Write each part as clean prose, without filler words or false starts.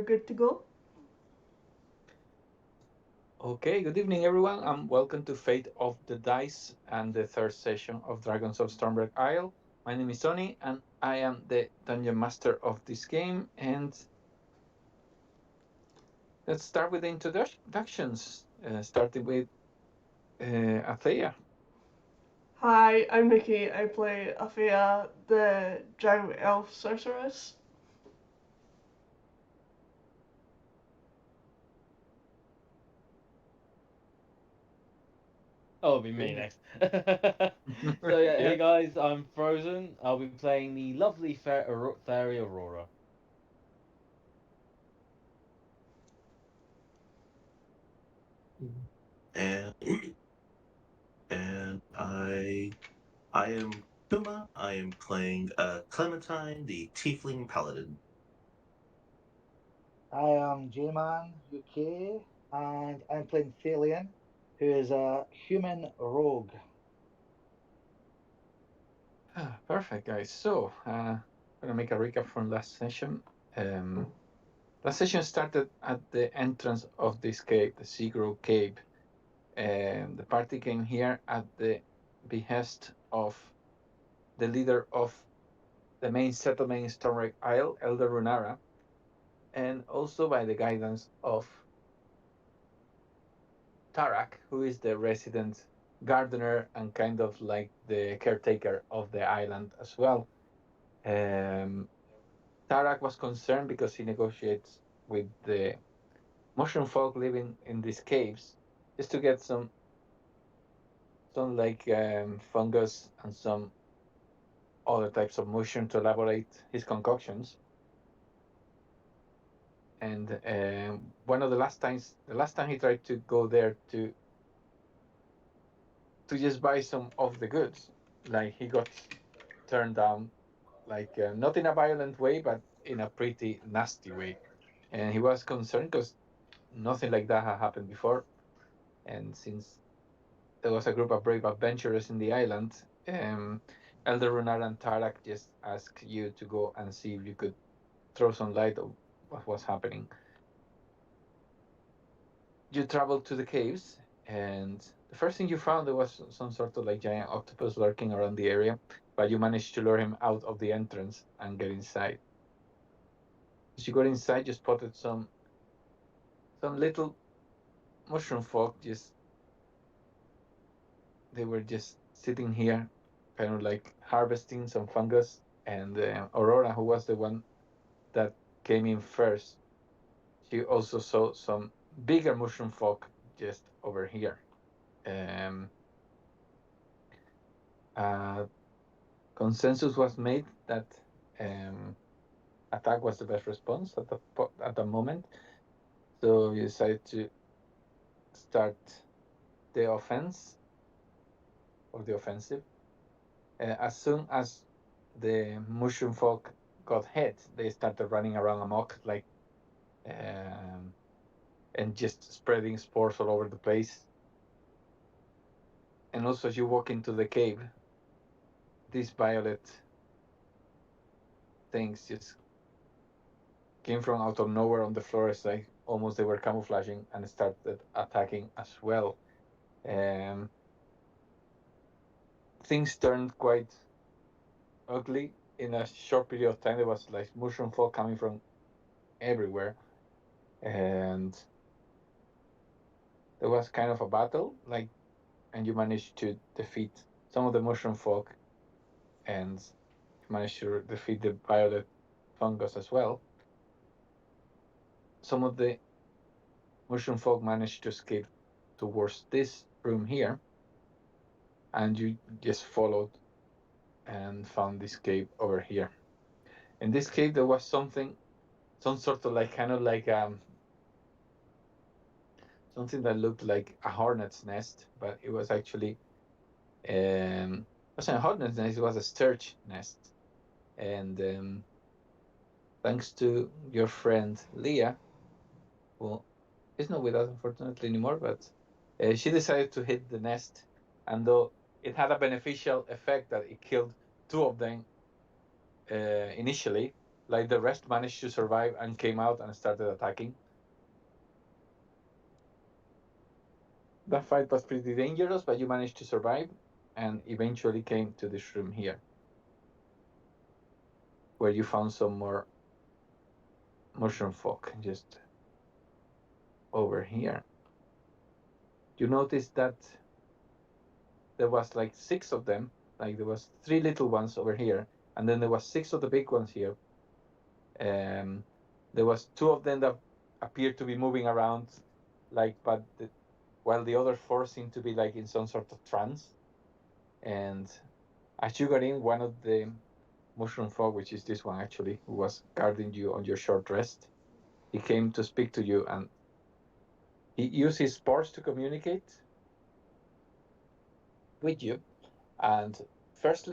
good to go. Okay, good evening, everyone, and welcome to Fate of the Dice and the third session of Dragons of Stormwreak Isle. My name is Tony, and I am the Dungeon Master of this game. And let's start with the introductions, starting with Athea. Hi, I'm Nikki. I play Afia, the Dragon Elf Sorceress. Oh, it'll be me Okay. next. So Yeah. hey guys, I'm Frozen. I'll be playing the lovely Fairy Aurora. and and I am Kuma. I am playing Clementine, the Tiefling Paladin. I am J-Man UK, and I'm playing Thalion, who is a human rogue. Perfect, guys. So, gonna make a recap from last session. Um, Last session started at the entrance of this cave, the Seagrow Cave. The party came here at the behest of the leader of the main settlement in Stormwreak Isle, Elder Runara, and also by the guidance of Tarak, who is the resident gardener and kind of like the caretaker of the island as well. Um, Tarak was concerned because he negotiates with the mushroom folk living in these caves just to get some like fungus and some other types of mushroom to elaborate his concoctions. And one of the last time he tried to go there to just buy some of the goods, like he got turned down, like not in a violent way, but in a pretty nasty way. And he was concerned because nothing like that had happened before. And since there was a group of brave adventurers in the island, Elder Runar and Tarak just asked you to go and see if you could throw some light on what was happening. You traveled to the caves, and the first thing you found there was some sort of like giant octopus lurking around the area, but you managed to lure him out of the entrance and get inside. As you got inside, you spotted some little mushroom folk. Just they were just sitting here, kind of like harvesting some fungus. And Aurora, who was the one that came in first, she also saw some bigger mushroom folk just over here. Um, uh, Consensus was made that um, attack was the best response at the moment. So you decided to start the offense or the offensive. As soon as the mushroom folk got hit, they started running around amok, like um, and just spreading spores all over the place. And also, as you walk into the cave, these violet things just came from out of nowhere on the floor. It's like almost they were camouflaging and started attacking as well. Um, Things turned quite ugly in a short period of time. There was like mushroom fall coming from everywhere, and there was kind of a battle. Like, and you managed to defeat some of the mushroom folk, and you managed to defeat the violet fungus as well. Some of the mushroom folk managed to escape towards this room here, and you just followed and found this cave over here. In this cave, there was some sort of like kind of like something that looked like a hornet's nest, but it was actually wasn't a hornet's nest; it was a sturge nest. And thanks to your friend Leah, who is not with us unfortunately anymore, but she decided to hit the nest, and though it had a beneficial effect that it killed two of them initially, like the rest managed to survive and came out and started attacking. That fight was pretty dangerous, but you managed to survive and eventually came to this room here, where you found some more mushroom folk just over here. You notice that there was like 6 of them, like there was 3 little ones over here, and then there was 6 of the big ones here. There was 2 of them that appeared to be moving around, like, but while the other 4 seemed to be like in some sort of trance. And as you got in, one of the mushroom folk, which is this one actually, who was guarding you on your short rest, he came to speak to you, and he used his spores to communicate with you. And first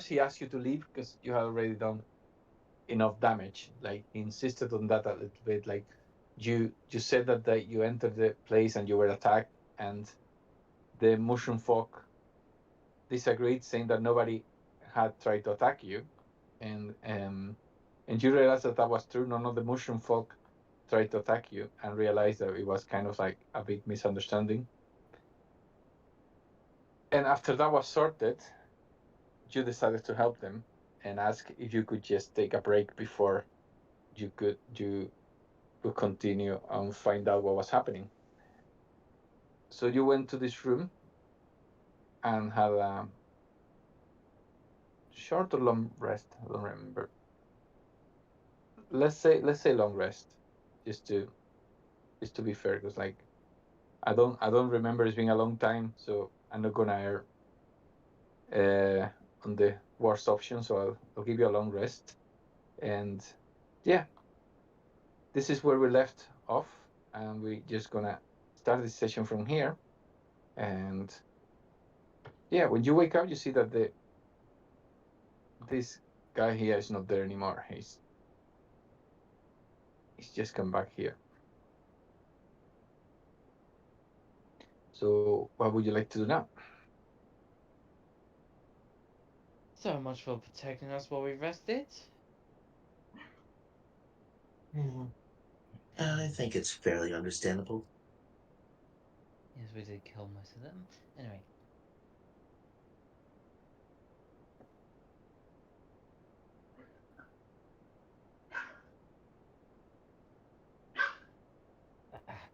he asked you to leave because you had already done enough damage. Like, he insisted on that a little bit. Like, you said that you entered the place and you were attacked, and the mushroom folk disagreed, saying that nobody had tried to attack you, and you realized that was true. None of the mushroom folk tried to attack you, and realized that it was kind of like a big misunderstanding. And after that was sorted, you decided to help them and ask if you could just take a break before you could continue and find out what was happening. So you went to this room and had a short or long rest. I don't remember. Let's say long rest, just to be fair, because like I don't remember it's been a long time, so I'm not gonna err on the worst option. So I'll give you a long rest, and yeah, this is where we left off, and we're just gonna start this session from here. And yeah, when you wake up, you see that this guy here is not there anymore. He's just come back here. So what would you like to do now? So much for protecting us while we rested. I think it's fairly understandable. Yes, we did kill most of them. Anyway.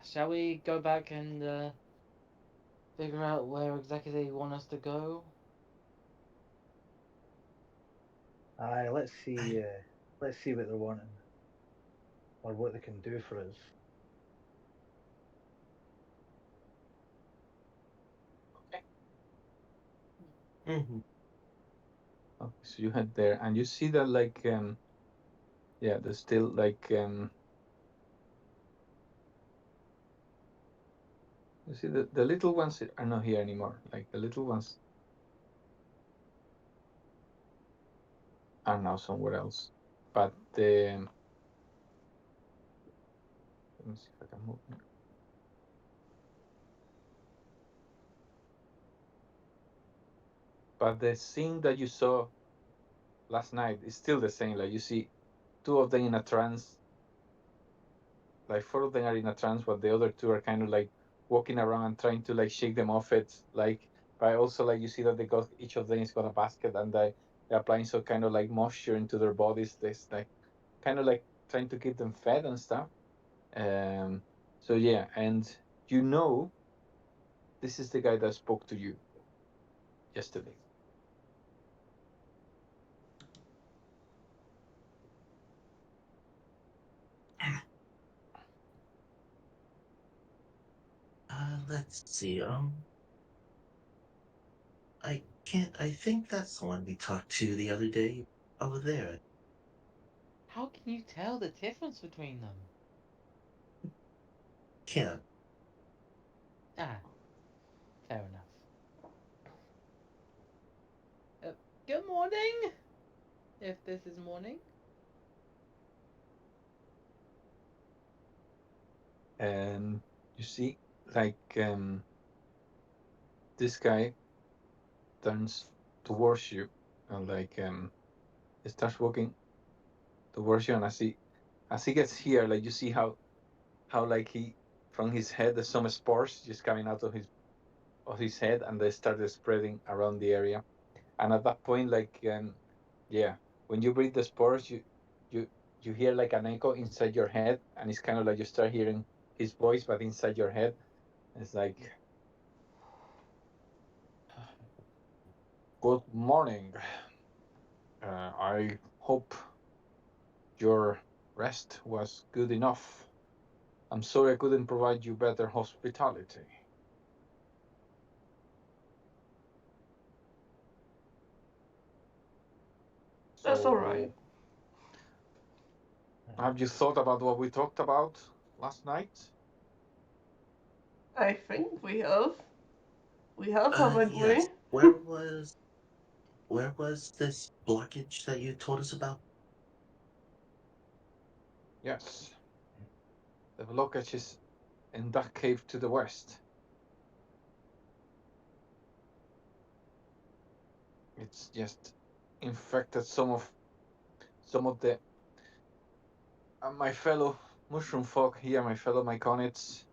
Shall we go back and figure out where exactly they want us to go? Aye, let's see. Let's see what they're wanting, or what they can do for us. Mm-hmm. Okay, so you head there, and you see that like yeah, there's still like you see the little ones are not here anymore. Like the little ones are now somewhere else. But let me see if I can move it. But the scene that you saw last night is still the same. Like, you see 2 of them in a trance, like 4 of them are in a trance, but the other 2 are kind of like walking around and trying to like shake them off it. Like, but also like you see that they got, each of them is got a basket, and they're applying some kind of like moisture into their bodies. This like kind of like trying to keep them fed and stuff. So yeah, and you know, this is the guy that spoke to you yesterday. Let's see. I can't. I think that's the one we talked to the other day. Over there. How can you tell the difference between them? Can't. Ah, fair enough. Good morning, if this is morning. And you see, like this guy turns towards you and like starts walking towards you, and as he gets here, like you see how like he from his head there's some spores just coming out of his head, and they started spreading around the area. And at that point, like yeah, when you breathe the spores, you you hear like an echo inside your head, and it's kind of like you start hearing his voice, but inside your head, it's like, "Good morning. I hope your rest was good enough. I'm sorry I couldn't provide you better hospitality." That's alright. Have you thought about what we talked about last night? I think we have. We have, haven't Yes. we? Where was this blockage that you told us about? Yes. The blockage is in that cave to the west. It's just infected some of the my fellow mushroom folk here, my fellow myconids,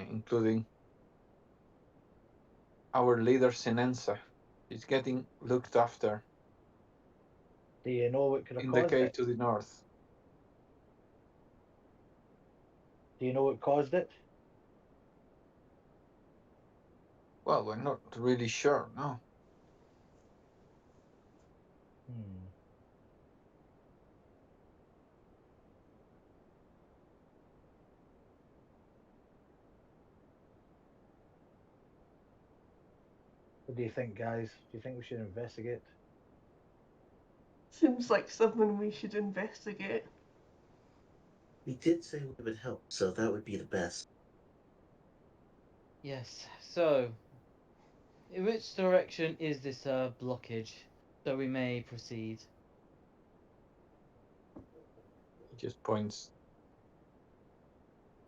including our leader Sinensa. Is getting looked after Do you know what could have in the caused cave it? to the north. Do you know what caused it? Well, we're not really sure, no. Hmm. What do you think, guys? Do you think we should investigate? Seems like something we should investigate. We did say we would help, so that would be the best. Yes. So, in which direction is this blockage? So we may proceed. He just points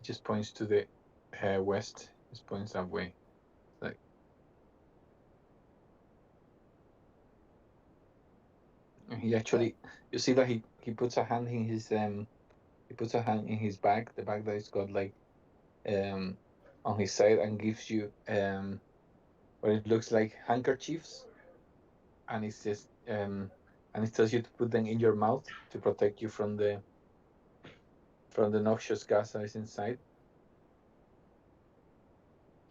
to the west. Just points that way. Like he actually, you see that he puts a hand in his bag, the bag that he's got like um on his side, and gives you what it looks like handkerchiefs, and it says and it tells you to put them in your mouth to protect you from the noxious gas that is inside.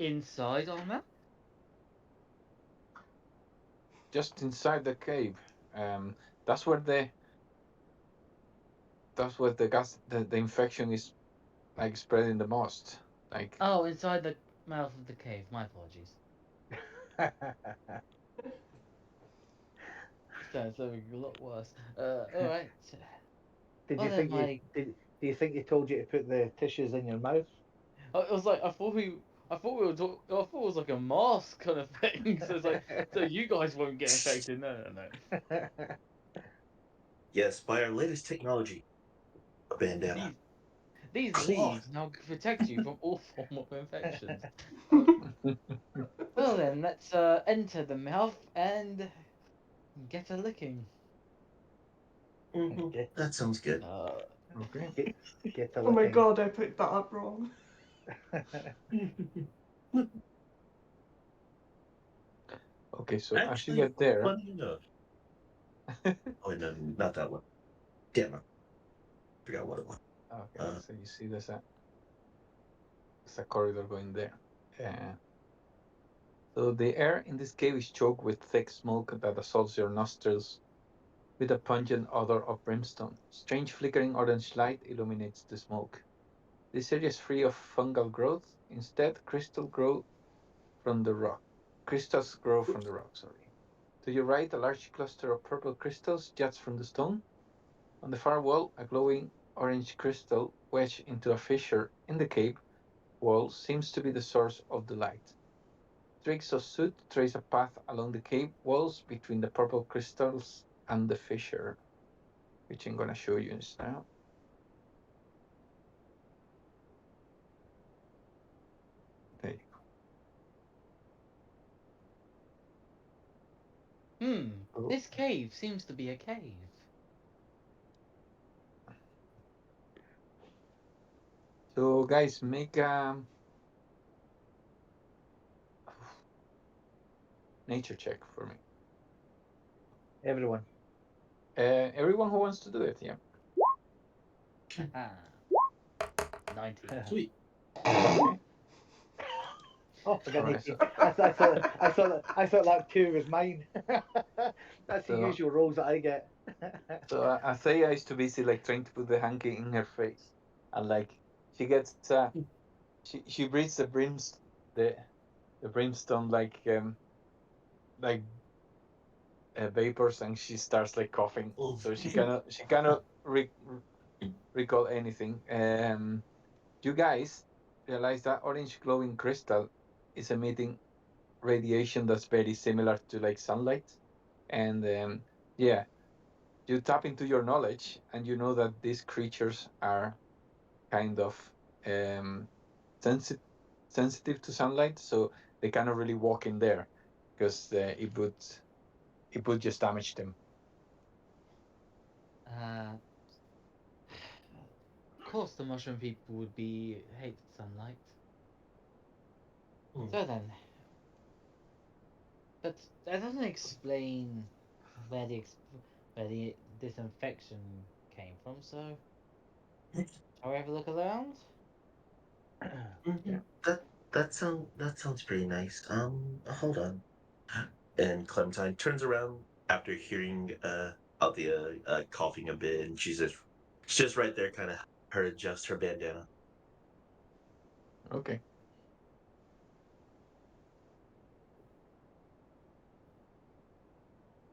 Inside our map? Just inside the cave. That's where the gas, the infection is like spreading the most. Like Oh, inside the mouth of the cave. My apologies. Sounds something a lot worse. Alright. Did Well you then, think you my... did? Do you think he told you to put the tissues in your mouth? It was like, I thought we were I thought it was like a mask kind of thing. So it's like, so you guys won't get infected. No, no, no. Yes, by our latest technology, a bandana. These Cloth. leaves now protect you from all form of infections. Uh, well then, let's enter the mouth and get a licking. Mm-hmm. Get, That sounds good. okay. get, get a Oh my licking. god, I picked that up wrong. Okay, so as you Actually, get there, funny enough. Oh, no, not that one. Damn it. Forgot what it was. okay, so you see there's a corridor going there. Uh, so the air in this cave is choked with thick smoke that assaults your nostrils with a pungent odor of brimstone. Strange flickering orange light illuminates the smoke. This area is free of fungal growth. Instead, crystals grow from the rock, sorry. To your right, a large cluster of purple crystals juts from the stone. On the far wall, a glowing orange crystal wedged into a fissure in the cave wall seems to be the source of the light. Streaks of soot trace a path along the cave walls between the purple crystals and the fissure, which I'm going to show you just now. There you go. This cave seems to be a cave. So guys, make nature check for me. Everyone. Everyone who wants to do it, yeah. 90. Sweet. Okay. Oh, forget All right. Nikki. I thought that 2 was mine. That's the So, usual rolls that I get. Athea is too busy like trying to put the hanky in her face, and like she gets she breathes the the brimstone like vapors, and she starts like coughing. Oof. So she cannot recall anything. You guys realize that orange glowing crystal is emitting radiation that's very similar to like sunlight, and yeah, you tap into your knowledge, and you know that these creatures are kind of um, sensitive to sunlight, so they cannot really walk in there because it would just damage them. Of course, the mushroom people would be hate sunlight. Hmm. So then, but that doesn't explain where this infection came from. So, shall we have a look around? Mhm. Yeah. That sounds pretty nice. Hold on. And Clementine turns around after hearing Althea coughing a bit, and she's just right there, kind of her adjust her bandana. Okay.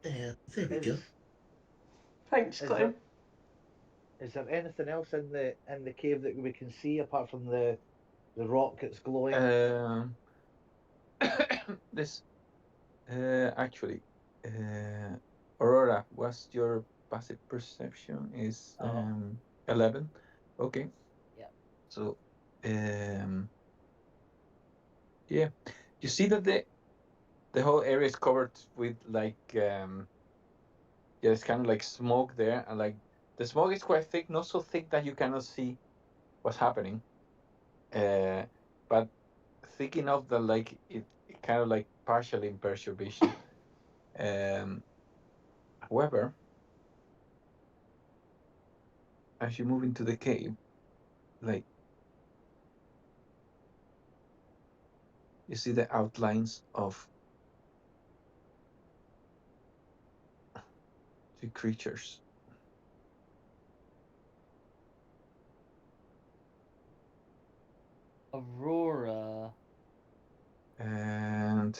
Yeah, there we Is go. Thanks, is there Clem. is there anything else in the cave that we can see apart from the rock that's glowing? Um, this actually, uh, Aurora, what's your passive perception? Is Oh, 11. Okay. yeah. So, um, yeah, you see that the whole area is covered with like yeah, it's kind of like smoke there, and like the smoke is quite thick, not so thick that you cannot see what's happening, uh, but thick enough that like it kind of like partially impairs your vision. Um, However, as you move into the cave, like you see the outlines of two creatures, Aurora. and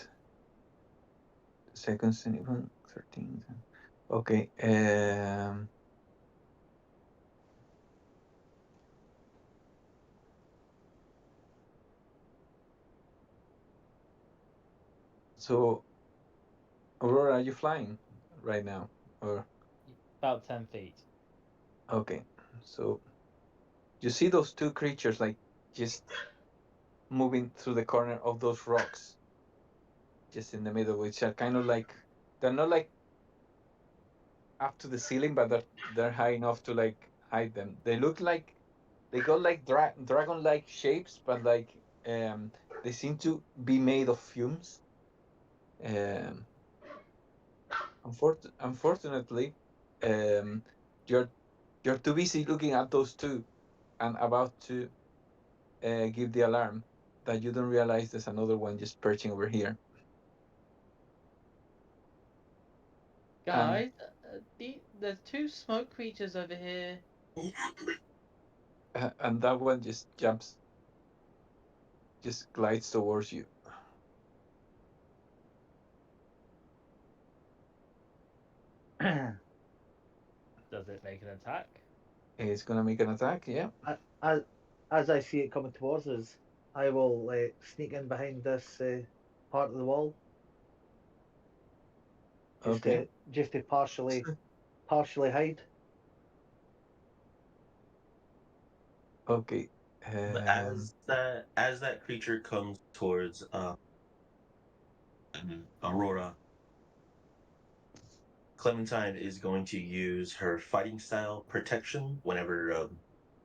second anyone 13. Okay. So Aurora, are you flying right now, or About 10 feet. okay? So you see those two creatures like just moving through the corner of those rocks, just in the middle, which are kind of like they're not like up to the ceiling, but they're high enough to like hide them. They look like they got like dragon-like shapes, but like they seem to be made of fumes. Um, Unfortunately, um, you're you're too busy looking at those two and about to give the alarm that you don't realize there's another one just perching over here, and Guys, there's two smoke creatures over here. and that one just just glides towards you. Does it make an attack? It's gonna make an attack. Yeah. as, as I see it coming towards us, I will sneak in behind this part of the wall Okay. just to partially hide. Okay. But as that creature comes towards Aurora, Clementine is going to use her fighting style protection whenever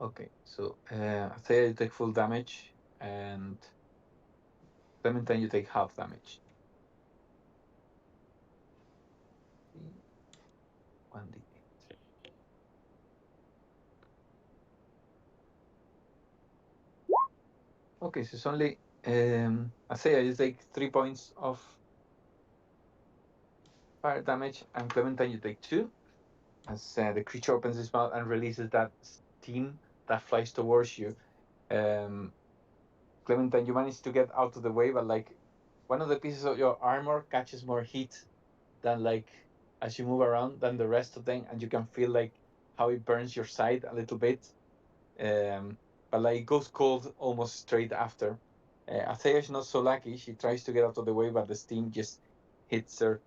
Okay, so Thea, you take full damage, and Clementine, you take half damage. 1d8. Okay, so it's only Thea, you take 3 points of fire damage, and Clementine, you take 2. As the creature opens its mouth and releases that steam that flies towards you. Um, Clementine, you manage to get out of the way, but like one of the pieces of your armor catches more heat than like as you move around than the rest of them, and you can feel like how it burns your side a little bit. But like it goes cold almost straight after. Athea is not so lucky. She tries to get out of the way, but the steam just hits her.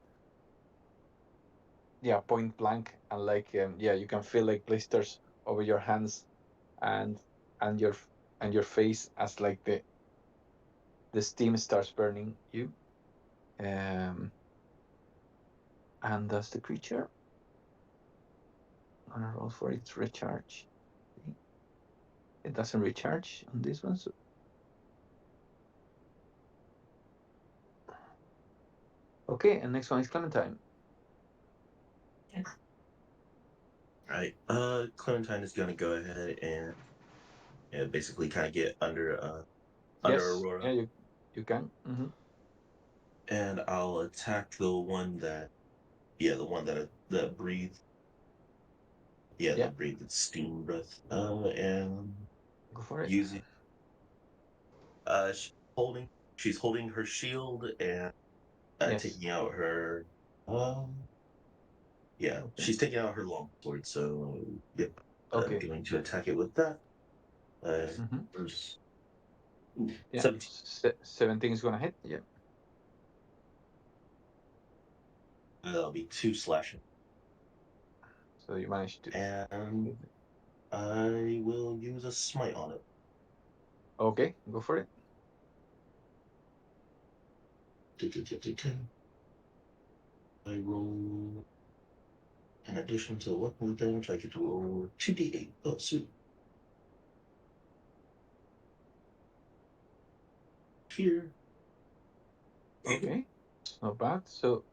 Yeah, point blank, and like yeah, you can feel like blisters over your hands and and your and your face as like the steam starts burning you. And does the creature? I'm gonna roll for its recharge. It doesn't recharge on this one. So okay, and next one is Clementine. Right. Clementine is gonna go ahead and basically kind of get under Yes, yeah, Aurora, you can. Mm-hmm. and I'll attack the one that breathes. Yeah, Yeah, that breathed steam breath. And go for it. using she's she's holding her shield and Yes. taking out her yeah, Okay. she's taking out her longsword. So yep, Okay. going to attack it with that. Mm-hmm. First, Yeah. 17. 17 is gonna hit. Yeah. That'll be 2 slashing, So you managed to. and I will use a smite on it. Okay, go for it. I roll, in addition to weapon damage, I get to roll 2d8. Oh, sweet. Here. Okay, not bad. So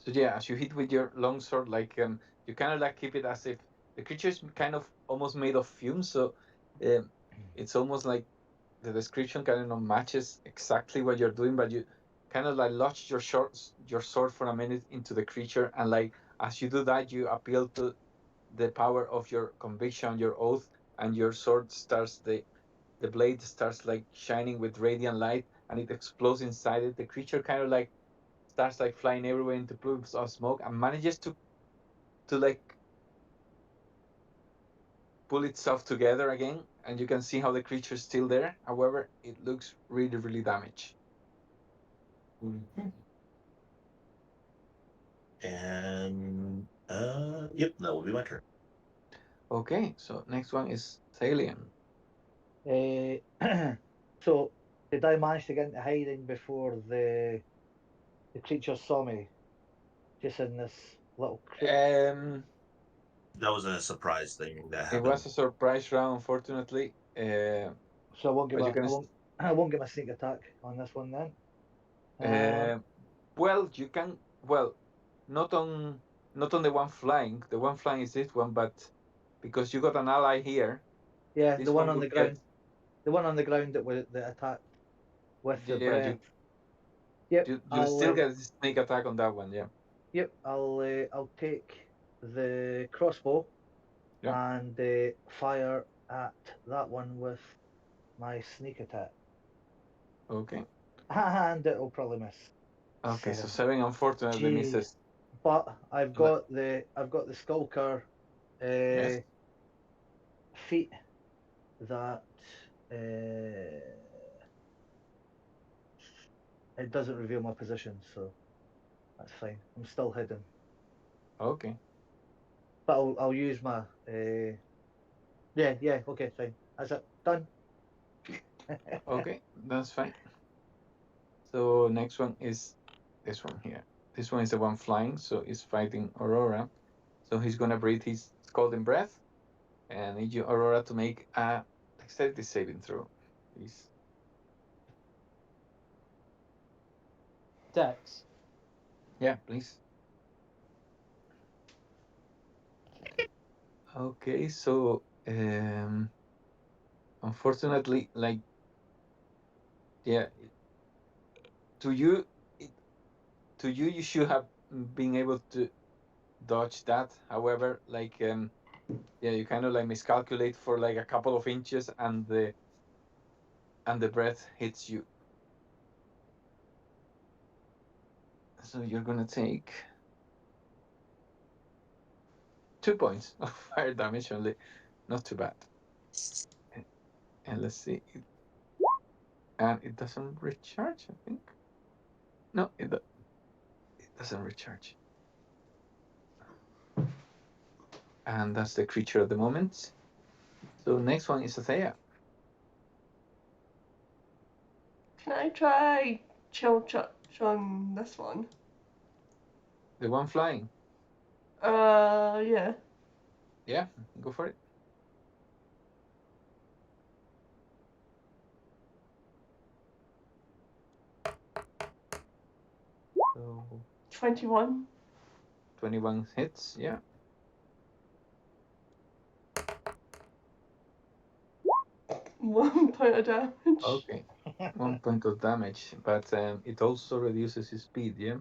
yeah, as you hit with your longsword, like you kind of like keep it as if the creature is kind of almost made of fumes. So um, it's almost like the description kind of matches exactly what you're doing, but you kind of like launch your sword for a minute into the creature, and like as you do that, you appeal to the power of your conviction, your oath, and your sword starts the blade starts like shining with radiant light, and it explodes inside it. The creature kind of like starts like flying everywhere into plumes of smoke and manages to like pull itself together again, and you can see how the creature is still there. However, it looks really damaged. Mhm. And yep, that will be my turn. Okay, so next one is Thalian. So did I manage to get into hiding before the creature saw me? Just in this little crypt. That was a surprise thing that It happened. was a surprise round, unfortunately. So I won't give But you a can I won't I won't give a sneak attack on this one then. uh, well, you can well not on not on the one flying. The one flying is this one, but because you got an ally here, Yeah, the this one one on will the get ground. The one on the ground that attacked with the yeah. breath. Yep, You still get a sneak attack on that one. Yeah. I'll take the crossbow Yeah. and fire at that one with my sneak attack. Okay. And it'll probably miss. Okay. So 7. 7 unfortunately Jeez. misses. But I've Le- got the skulker Yes. feat that uh, it doesn't reveal my position, so that's fine. I'm still hidden. Okay. But I'll use my yeah, okay, fine. That's it. Done. Okay. That's fine. So next one is this one here. This one is the one flying. So he's fighting Aurora. So he's gonna breathe his scalding breath. And I need you, Aurora, to make a dexterity saving throw, please. Dex. Yeah, please. Okay, so unfortunately, like, yeah, to you, it, to you, you should have been able to dodge that. However, like, yeah, you kind of like miscalculate for like a couple of inches, and the breath hits you. So you're gonna take 2 points of fire damage only. Not too bad. And let's see, and it doesn't recharge, I think. No, it doesn't recharge. And that's the creature at the moment. So next one is Athea. Can I try chill touch on this one? The one flying. Yeah. Yeah, go for it. So 21. 21 hits, yeah. 1 point of damage. Okay. 1 point of damage, but it also reduces his speed, yeah?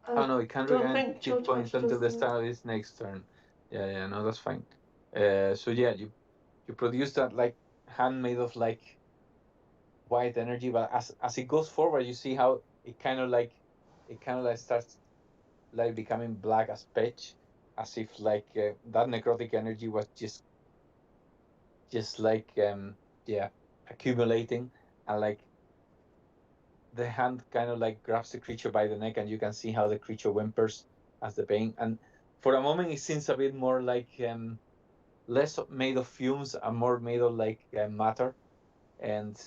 Oh no, it can Don't regain think chill hit points touch until does the that. start of its next turn. Yeah, no, that's fine. So yeah, you produce that like hand made of like white energy, but as it goes forward, you see how it kind of like starts like becoming black as pitch, as if like that necrotic energy was just like yeah, accumulating, and like the hand kind of like grabs the creature by the neck, and you can see how the creature whimpers as the pain. And for a moment, it seems a bit more like less made of fumes and more made of like matter, and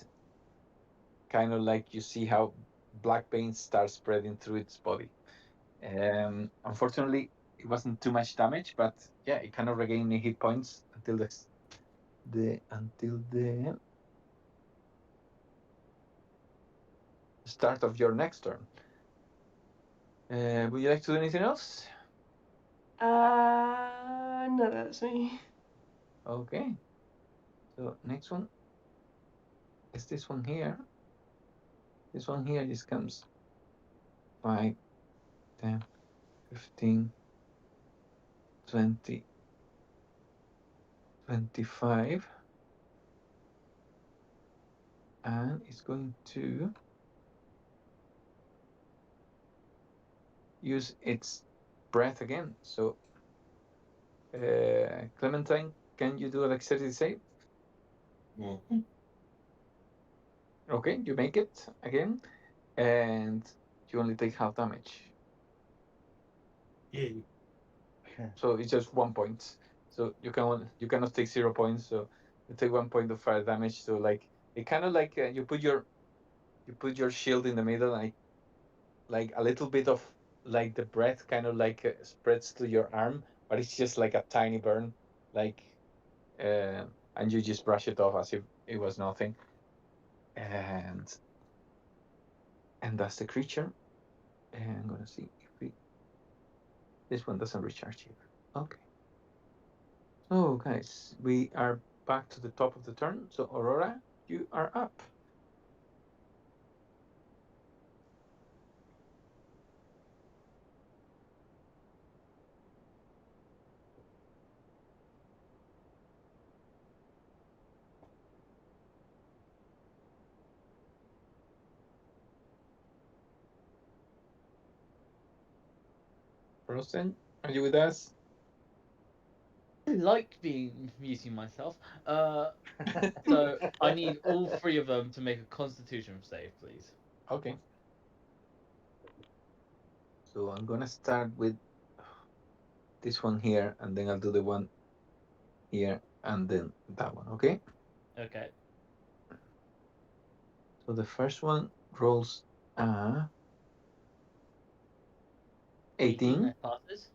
kind of like you see how black paint starts spreading through its body. Unfortunately, it wasn't too much damage, but yeah, it kind of regained hit points until the start of your next turn. Would you like to do anything else? No, that's me. Okay. So next one is this one here. This one here just comes 5, 10, 15, 20, 25. And it's going to use its breath again. So, Clementine, can you do a dexterity save? Mhm. Okay, you make it again, and you only take half damage. Yay. So it's just 1 point. So you cannot take 0 points. So you take 1 point of fire damage. So like it kind of like you put your shield in the middle, like a little bit of like the breath kind of like spreads to your arm, but it's just like a tiny burn, like and you just brush it off as if it was nothing, and that's the creature. And I'm gonna see if this one doesn't recharge either. Okay. So guys, we are back to the top of the turn. So Aurora, you are up. Frozen, are you with us? I like being muting myself. So I need all three of them to make a Constitution save, please. Okay. So I'm gonna start with this one here, and then I'll do the one here, and then that one. Okay. Okay. So the first one rolls 18, 18. that passes.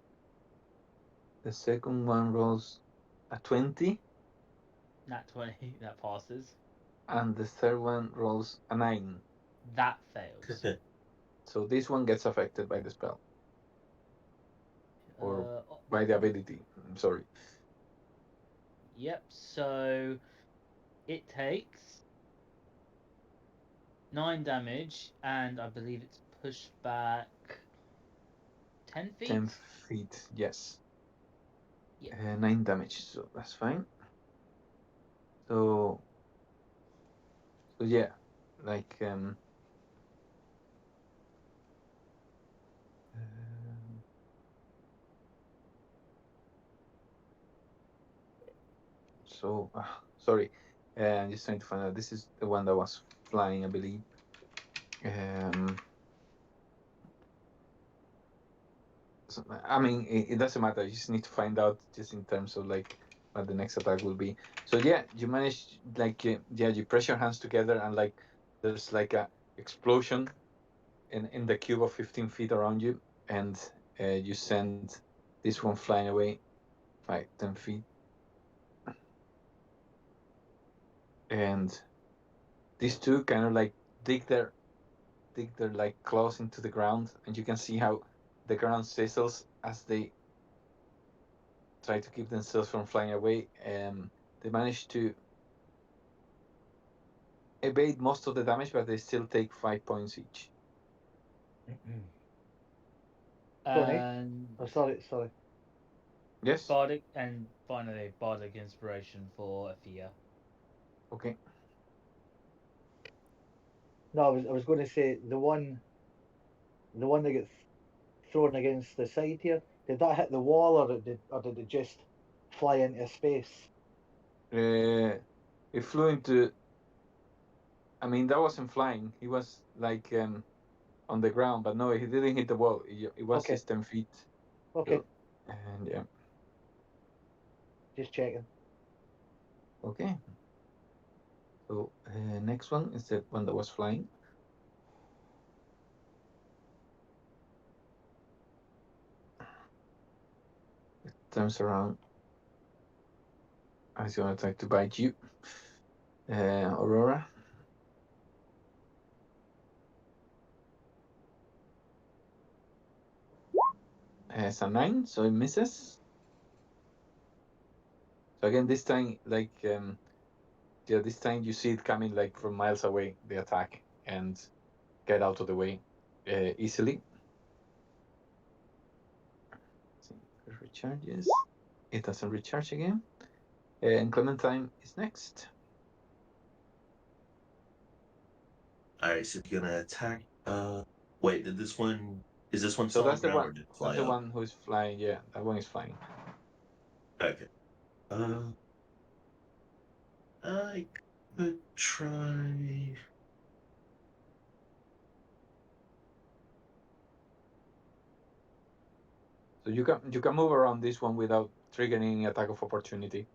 The second one rolls a 20, Nat 20, that passes. and the third one rolls a 9. That fails. So this one gets affected by the spell or by the ability. I'm sorry. Yep, so it takes 9 damage, and I believe it's pushed back 10 feet? 10 feet, yes. Yeah. 9 damage, so that's fine. So yeah, like so sorry, I'm just trying to find out. This is the one that was flying, I believe. So, I mean, it doesn't matter. You just need to find out just in terms of like what the next attack will be. So yeah, you manage like yeah, you press your hands together and like there's like a explosion in the cube of 15 feet around you, and you send this one flying away 5, 10 feet, and these two kind of like dig their like claws into the ground, and you can see how the ground sizzles as they try to keep themselves from flying away. They manage to evade most of the damage, but they still take 5 points each. Tony? And Oh, sorry. Yes. Bardic, and finally Bardic Inspiration for Athea. Okay. No, I was going to say the one that gets thrown against the side here. Did that hit the wall, or did it just fly into space? It flew into. I mean, that wasn't flying. He was like on the ground, but no, he didn't hit the wall. It was Okay. just 10 feet. Okay, So, and yeah. just checking. Okay. So next one is the one that was flying. It turns around. He's gonna try to bite you, Aurora. It's a 9, so it misses. So again, this time, like, yeah, this time you see it coming like from miles away, the attack, and get out of the way easily. See, it recharges. It doesn't recharge again. And Clementine is next. All right, so you're gonna attack. Wait, did this one? Is this one So still on that's the the ground one. or did it That's fly the up? one who's flying. Yeah, that one is flying. Okay. I could try. So you can move around this one without triggering attack of opportunity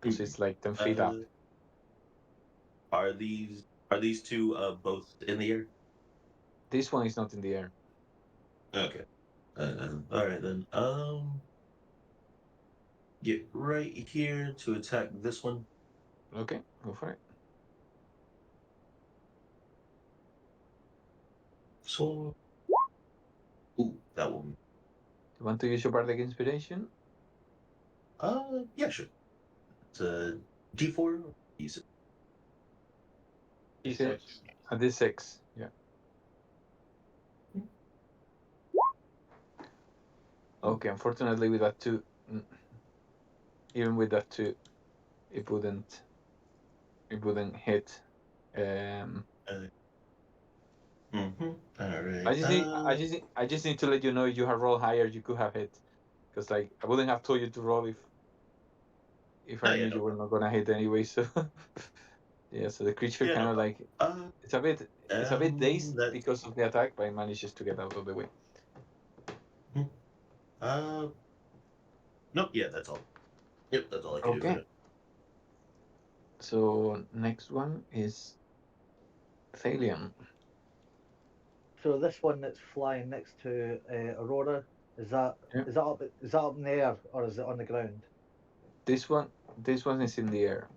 because it's like 10 feet up. Are these two both in the air? This one is not in the air. Okay. All right then. Get right here to attack this one. Okay, go for it. So, ooh, that one. You want to use your bardic inspiration? Yeah, sure. It's a D4. Use it. Is it D6. a D6? Yeah. Okay, unfortunately with that 2, even with that 2, it wouldn't hit. All right. I just need to let you know if you have rolled higher, you could have hit, because like I wouldn't have told you to roll if I Oh knew yeah, you no were problem. not gonna hit anyway. So yeah, so the creature Yeah, no kind of problem. like it's a bit dazed That. because of the attack, but it manages to get out of the way. Uh, nope. Yeah, that's all. Yep, that's all I can do for Okay. now. So next one is Thalion. So this one that's flying next to Aurora, Is that Yeah. is that up in the air or is it on the ground? This one is in the air.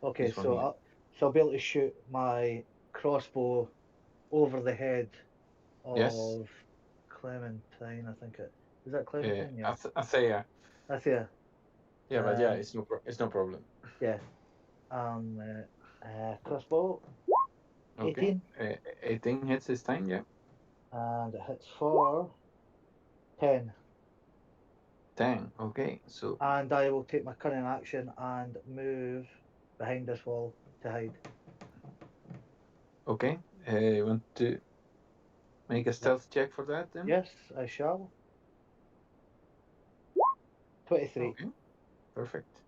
Okay, This one so here. I'll be able to shoot my crossbow over the head Yes. of Clementine. I think it is that Clementine. Yeah, Athea. that's yeah. Yeah, but yeah, Um, it's no problem. yeah. Crossbow, Okay. 18, 18 hits this time. Yeah. and it hits for 10. 10. Okay. So And I will take my cunning action and move behind this wall to hide. okay. You want to make a stealth check for that then? Yes, I shall. 23. Okay. Perfect.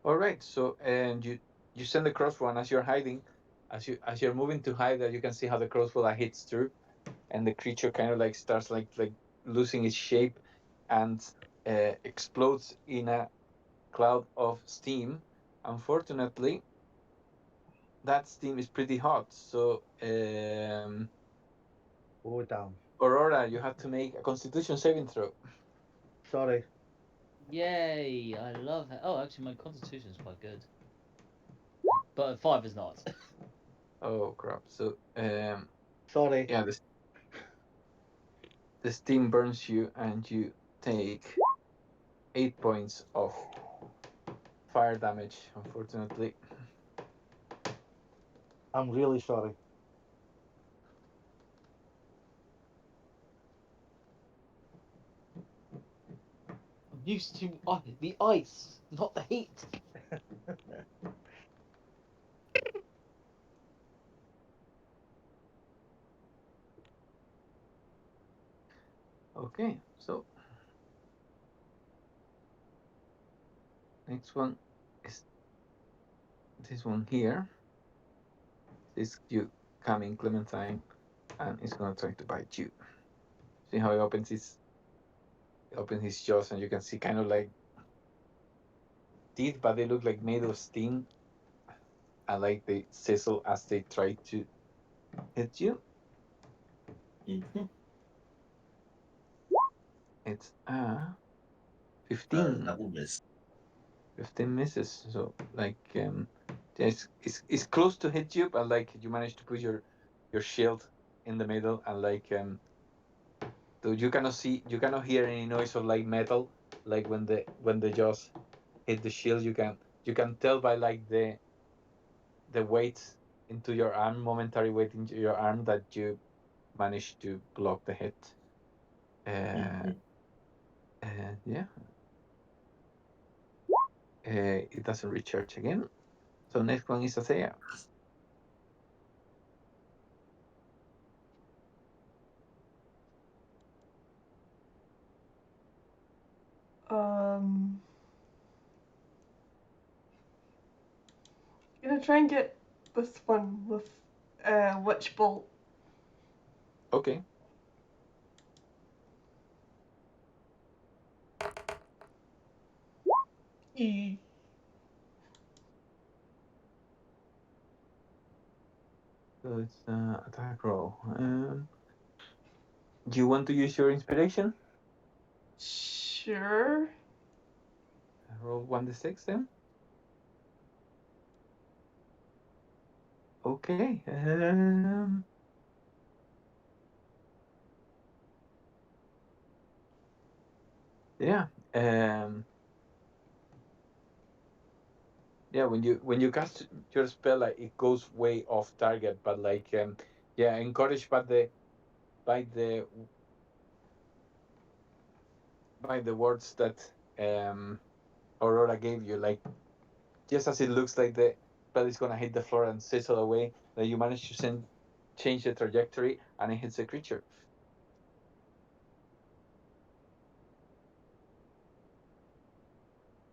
All right. So and you send the crossbow, and as you're hiding, as you're moving to hide, that you can see how the crossbow like hits through, and the creature kind of like starts like losing its shape, and explodes in a cloud of steam. Unfortunately, that steam is pretty hot. So Oh, damn. Aurora, you have to make a Constitution saving throw. Sorry. Yay! I love it. Oh, actually, my constitution's quite good. But 5 is not. Oh crap! So Sorry. yeah, the steam burns you, and you take 8 points of fire damage. Unfortunately. I'm really sorry. I'm used to the ice, not the heat. Okay, so next one is this one here. This you coming, Clementine, and it's gonna try to bite you. See how he opens his jaws, and you can see kind of like teeth, but they look like made of steam, and like they sizzle as they try to hit you. Mhm. It's 15. That will miss. 15 misses. So like it's close to hit you, but like you manage to put your shield in the middle, and like so you cannot hear any noise of like metal, like when the jaws hit the shield. You can tell by like the weight into your arm, momentary weight into your arm, that you managed to block the hit. Mhm. Yeah. It doesn't recharge again. So next one is Athea. Um, gonna try and get this one with Witch Bolt. Okay. E. So it's attack roll. Do you want to use your inspiration? Sure. Roll 1d6 then. Okay. Yeah. Yeah. When you cast your spell, like it goes way off target, but like yeah, encouraged by the by the words that Aurora gave you, like just as it looks like the spell is gonna hit the floor and sizzle away, that you manage to change the trajectory, and it hits the creature.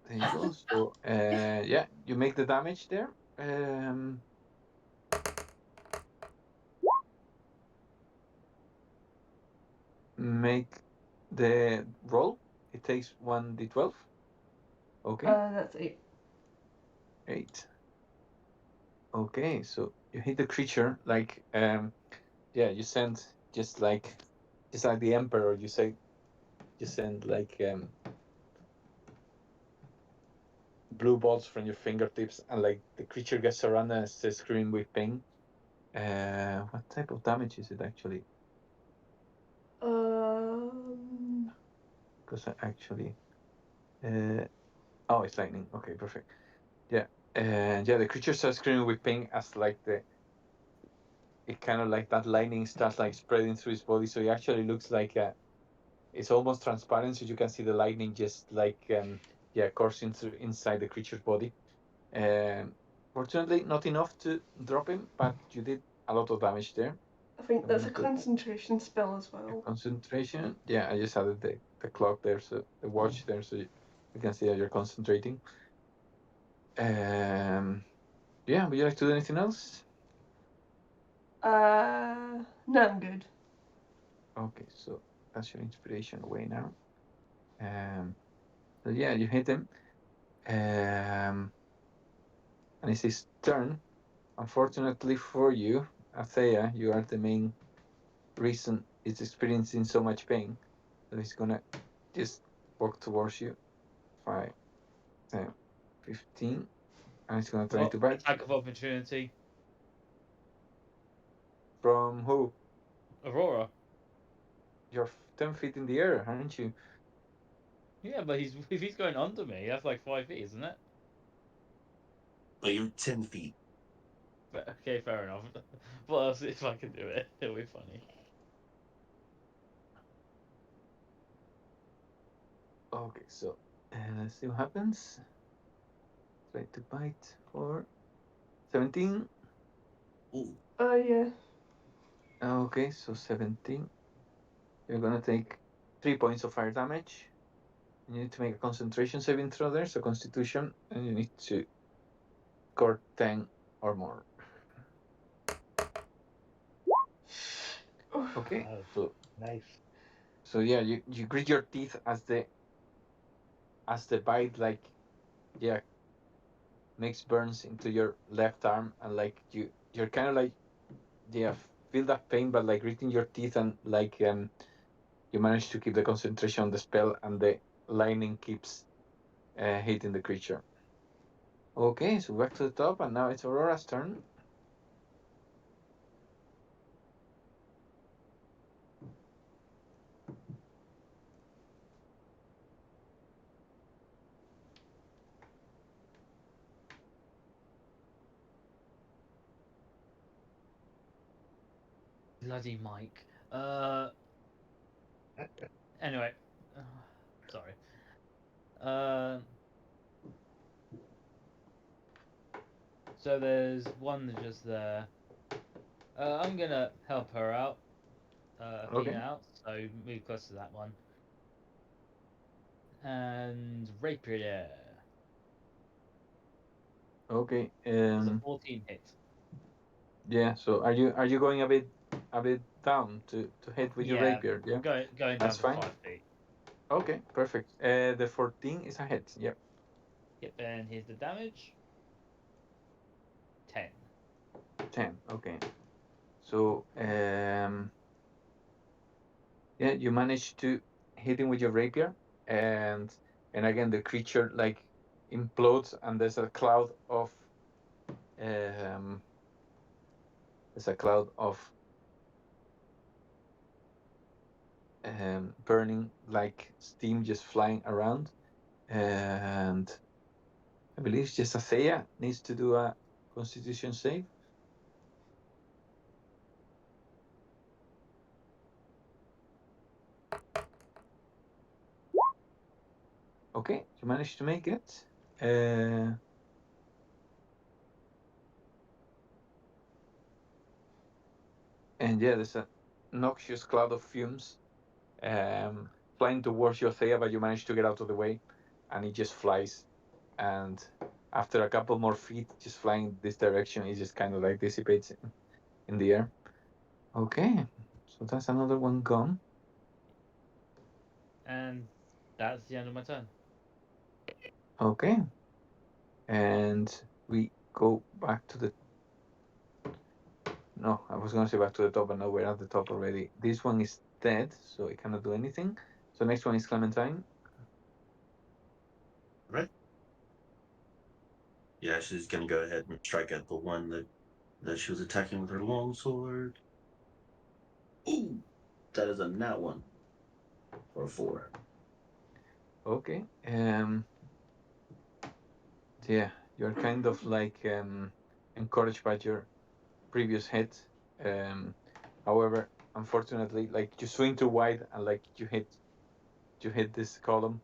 There you go. So yeah, you make the damage there. Make the roll. It takes 1d12. Okay, That's 8. 8. Okay, so you hit the creature like yeah, you send just like the emperor. You say you send like blue balls from your fingertips, and like the creature gets surrounded and starts screaming with pain. What type of damage is it actually? Because actually, oh, it's lightning. Okay, perfect. Yeah, and yeah, the creature starts screaming with pain as like it kind of like that lightning starts like spreading through his body, so it actually looks like it's almost transparent, so you can see the lightning just like coursing through inside the creature's body. Fortunately, not enough to drop him, but you did a lot of damage there. I think I'm that's a gonna put concentration spell as well. concentration. Yeah, I just added the clock there, so the watch there, so you can see that you're concentrating. Yeah, would you like to do anything else? No, I'm good. Okay, so that's your inspiration away now. So yeah, you hit him. And it's his turn. Unfortunately for you, Athea, you are the main reason it's experiencing so much pain. So he's gonna just walk towards you. 5, 10, 15. And he's gonna try to bite. Attack of opportunity. From who? Aurora. You're 10 feet in the air, aren't you? Yeah, but if he's going under me, that's like 5 feet, isn't it? But you're 10 feet. But, okay, fair enough. What else if I could do it? It'll be funny. Okay, so let's see what happens. Try to bite for 17. Ooh. Yeah. Okay, so 17. You're gonna take 3 points of fire damage. You need to make a concentration saving throw there, so Constitution, and you need to score 10 or more. Okay, Oh, so nice. yeah, you grit your teeth as the bite makes burns into your left arm, and like you're kind of like feel that pain, but like gritting your teeth, and like you manage to keep the concentration on the spell, and the lightning keeps hitting the creature. Okay, so back to the top, and now it's Aurora's turn. Bloody Mike. Anyway. Sorry. So there's one just there. I'm gonna help her out. Athena Okay. out, so move close to that one. And Rapier. Okay. There's a 14 hit. Yeah. So are you going a bit down to hit with your Yeah, rapier? Yeah. going down That's to fine. 5 feet. Okay. Perfect. The 14 is a hit. Yep. Yep, and here's the damage. 10. 10. Okay. So yeah, you manage to hit him with your rapier, and again the creature like implodes, and there's a cloud of um burning like steam just flying around, and I believe it's just Athea needs to do a Constitution save. Okay, you managed to make it. And yeah, there's a noxious cloud of fumes flying towards you, Thea, but you manage to get out of the way, and it just flies. And after a couple more feet, just flying this direction, it just kind of like dissipates in the air. Okay, so that's another one gone. And that's the end of my turn. Okay, and we go back to the. No, I was going to say back to the top, but no, we're at the top already. This one is dead, so it cannot do anything. So next one is Clementine. Right. Yeah, she's gonna go ahead and strike at the one that she was attacking with her longsword. Ooh, that is a nat one for a 4. Okay. Yeah, you're kind of like encouraged by your previous hit. However, unfortunately, like you swing too wide and like you hit this column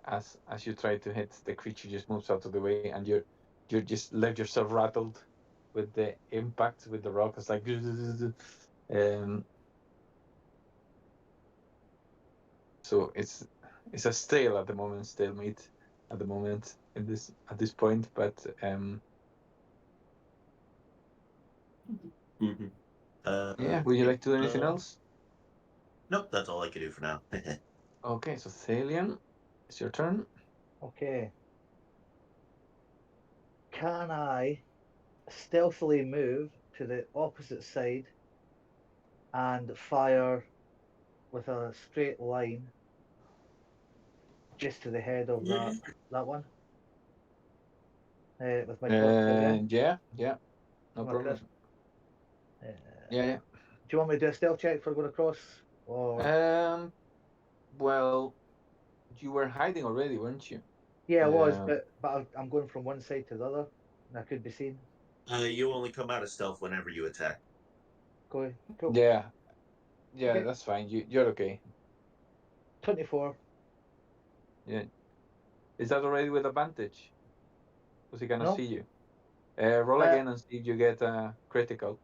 as you try to hit the creature just moves out of the way and you just left yourself rattled with the impact with the rock. It's like so it's a stale at the moment, stalemate at the moment at this point, but Mm-hmm. yeah, would you like to do anything else? Nope, that's all I can do for now. Okay, so Thalian, it's your turn. Okay. Can I stealthily move to the opposite side and fire with a straight line just to the head of that one? With my crossbow again. Yeah, no My problem. Uh, Yeah, do you want me to do a stealth check for going across? Or yeah. Well, you were hiding already, weren't you? yeah, I was, but I'm going from one side to the other, and I could be seen. You only come out of stealth whenever you attack. Go cool. Yeah, Okay. that's fine. You're okay. 24. Yeah, is that already with advantage? Because he cannot No. see you. Roll again and see if you get a critical.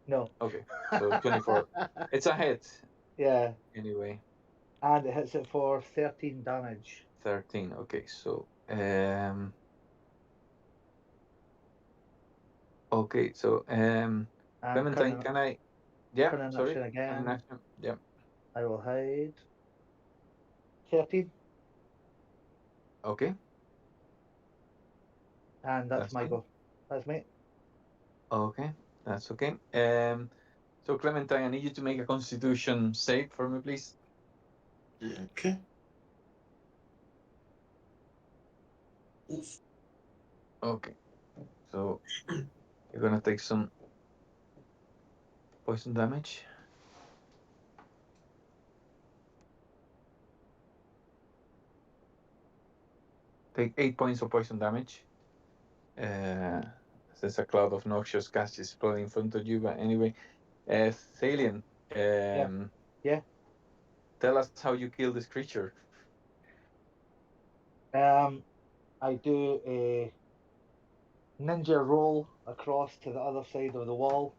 No. Okay, so 24. It's a hit Yeah, anyway. and it hits it for 13 damage. 13. Okay, so okay, so And Clementine, can I? Yeah, cunning sorry, action cunning again. action. Yeah. I will hide. 13, Okay, and that's that's my fine. go. That's me. Okay, that's okay. So Clementine, I need you to make a Constitution save for me, please. Okay. Oof. Okay, so you're gonna take some poison damage. Take 8 points of poison damage. There's a cloud of noxious gases floating in front of you. But anyway, Thalian, Yeah. tell us how you kill this creature. I do a ninja roll across to the other side of the wall.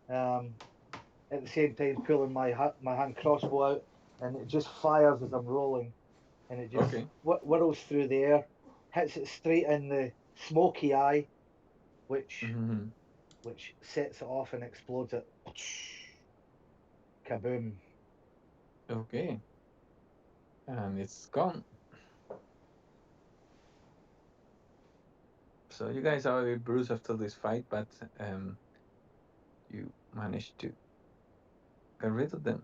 At the same time, pulling my hand crossbow out, and it just fires as I'm rolling, and it just Okay. whirls through the air, hits it straight in the smoky eye, which Mm-hmm. which sets it off and explodes it. Kaboom! Okay. And it's gone. So you guys are a bit bruised after this fight, but you managed to get rid of them.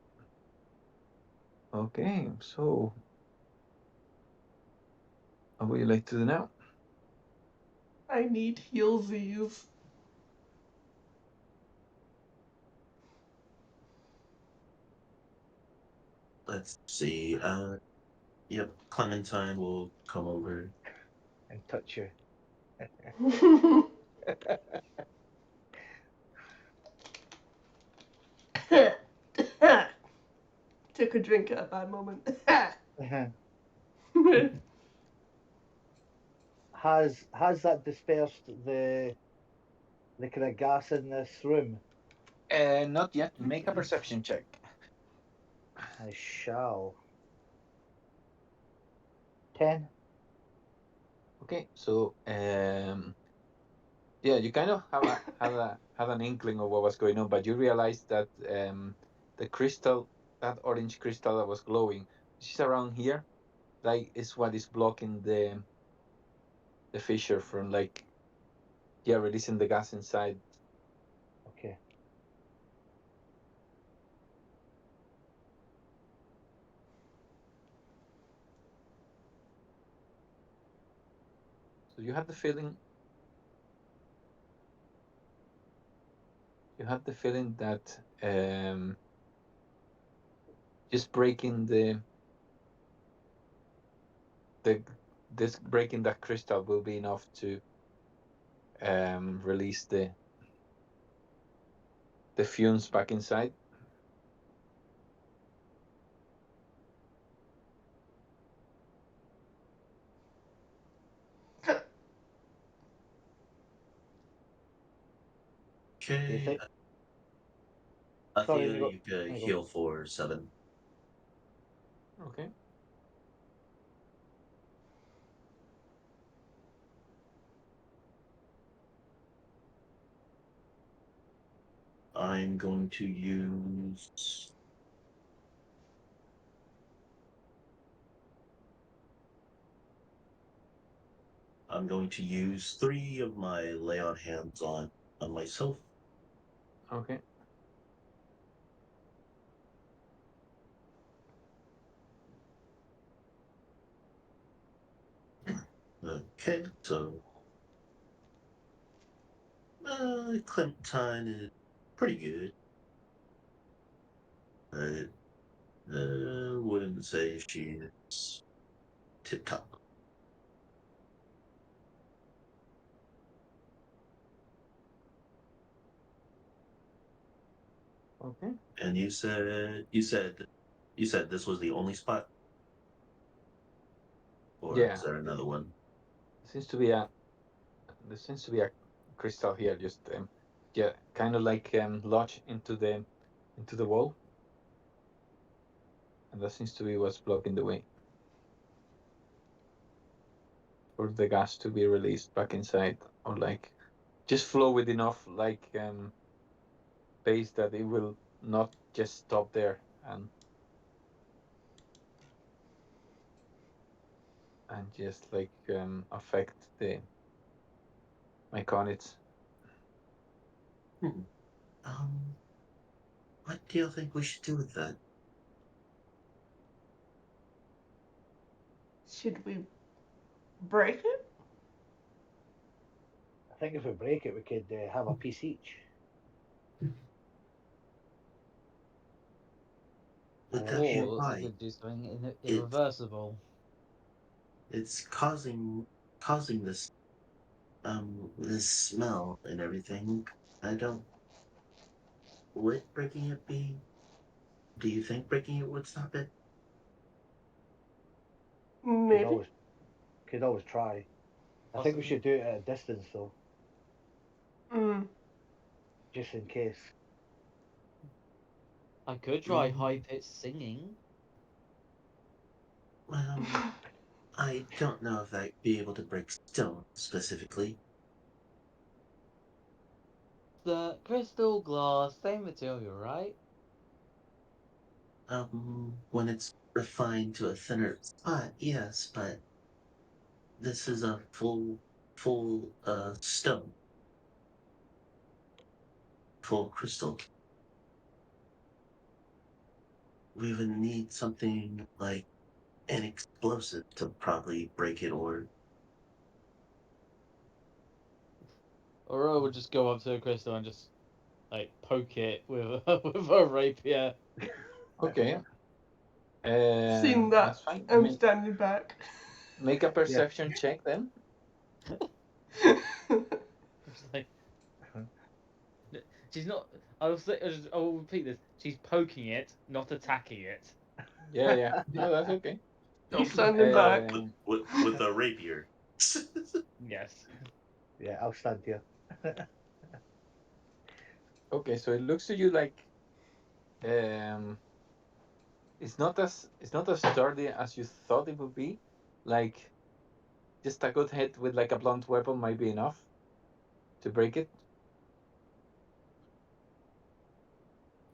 Okay, so what would you like to do now? I need healsies. Let's see. Yep. Clementine will come over. And touch you. Took a drink at a bad moment. Has that dispersed the kind of gas in this room? Not yet. Make a perception check. I shall. 10. Okay, so yeah, you kind of had an inkling of what was going on, but you realized that the crystal, that orange crystal that was glowing, which is around here, like is what is blocking the fissure from like releasing the gas inside. Okay. So you have the feeling. You have the feeling that just breaking this breaking that crystal will be enough to release the fumes back inside. Okay. think- Althea, Sorry, you could you go. heal for 7. Okay. I'm going to use. I'm going to use 3 of my lay on hands on myself. Okay. Okay, so Clementine is pretty good. I wouldn't say she's tip top. Okay. And you said this was the only spot, or is Yeah. there another one? Seems to be a there seems to be a crystal here, just yeah, kind of like lodged into the wall, and that seems to be what's blocking the way for the gas to be released back inside, or like just flow with enough like pace that it will not just stop there and just like affect the mechanics. Hmm. What do you think we should do with that? Should we break it? I think if we break it, we could have a piece each. But Uh, that's Or we right. could do something It irreversible. it's causing this smell and everything. I don't. Would breaking it be? Do you think breaking it would stop it? could Maybe. always could always try. I think we Possibly. should do it at a distance though, Mm. just in case. I could try Mm, high pitched singing. well, I don't know if I'd be able to break stone specifically. The crystal glass, same material, right? When it's refined to a thinner spot, yes, but this is a full stone, full crystal. We would need something like an explosive to probably break it, or Aurora would just go up to a crystal and just like poke it with with a rapier. Okay. Seeing that, That's fine. I'm standing back. Make a perception check then. It's like she's not. I'll repeat this. She's poking it, not attacking it. Yeah, yeah. No, that's okay. He's standing back. with a rapier. Yes. Yeah, I'll stand here. Okay, so it looks to you like um it's not as sturdy as you thought it would be. Like just a good hit with like a blunt weapon might be enough to break it.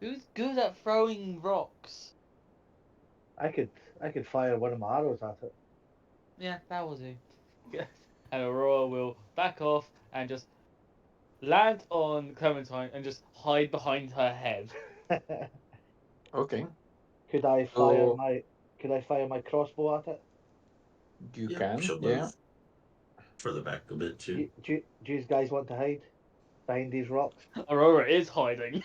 Who's good at throwing rocks? I could I could fire one of my arrows at it. Yeah, that will do. Yes. And Aurora will back off and just land on Clementine and just hide behind her head. Okay, could I fire so my Could I fire my crossbow at it? you Yep, can, show yeah. both. further back a bit too. Do you guys want to hide behind these rocks? Aurora is hiding.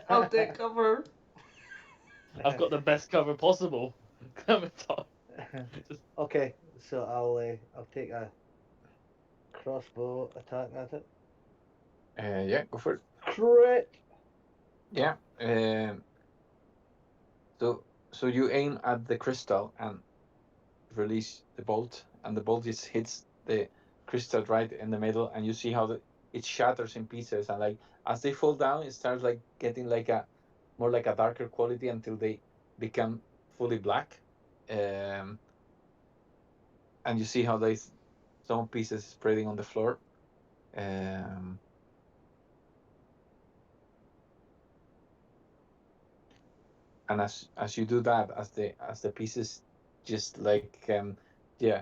I'll take cover. I've got the best cover possible. Clementine. Just Okay, so I'll take a crossbow attack at it. Yeah, go for it. Crit. Yeah. So you aim at the crystal and release the bolt, and the bolt just hits the crystal right in the middle, and you see how it shatters in pieces, and like as they fall down, it starts like getting like a more like a darker quality until they become fully black. Um, and you see how there's some pieces spreading on the floor. Um, and as you do that, as the pieces just like yeah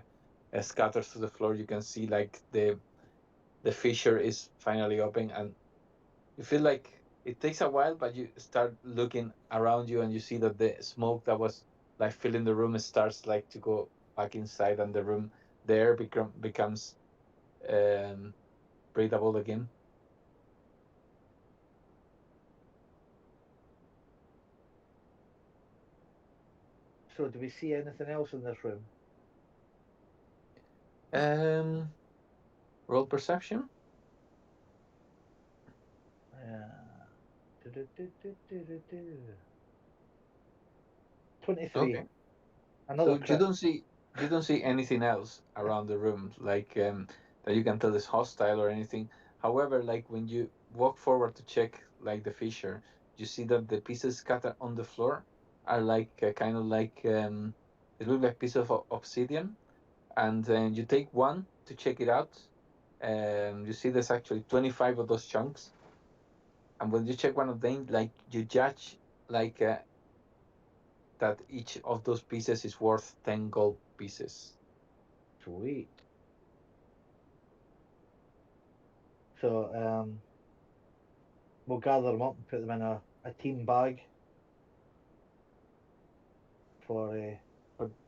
scatters to the floor, you can see like the fissure is finally open, and you feel like it takes a while, but you start looking around you and you see that the smoke that was like filling the room starts like to go back inside, and the room there becomes um breathable again. So do we see anything else in this room? um Roll perception. Uh, 23. Okay. Another So crit. you don't see anything else around the room like that you can tell is hostile or anything. However, like when you walk forward to check like the fissure, you see that the pieces scattered on the floor are like kind of like it looks like pieces of obsidian, and then you take one to check it out. You see there's actually 25 of those chunks, and when you check one of them, like you judge like that each of those pieces is worth 10 gold pieces. Sweet. So we'll gather them up and put them in a team bag for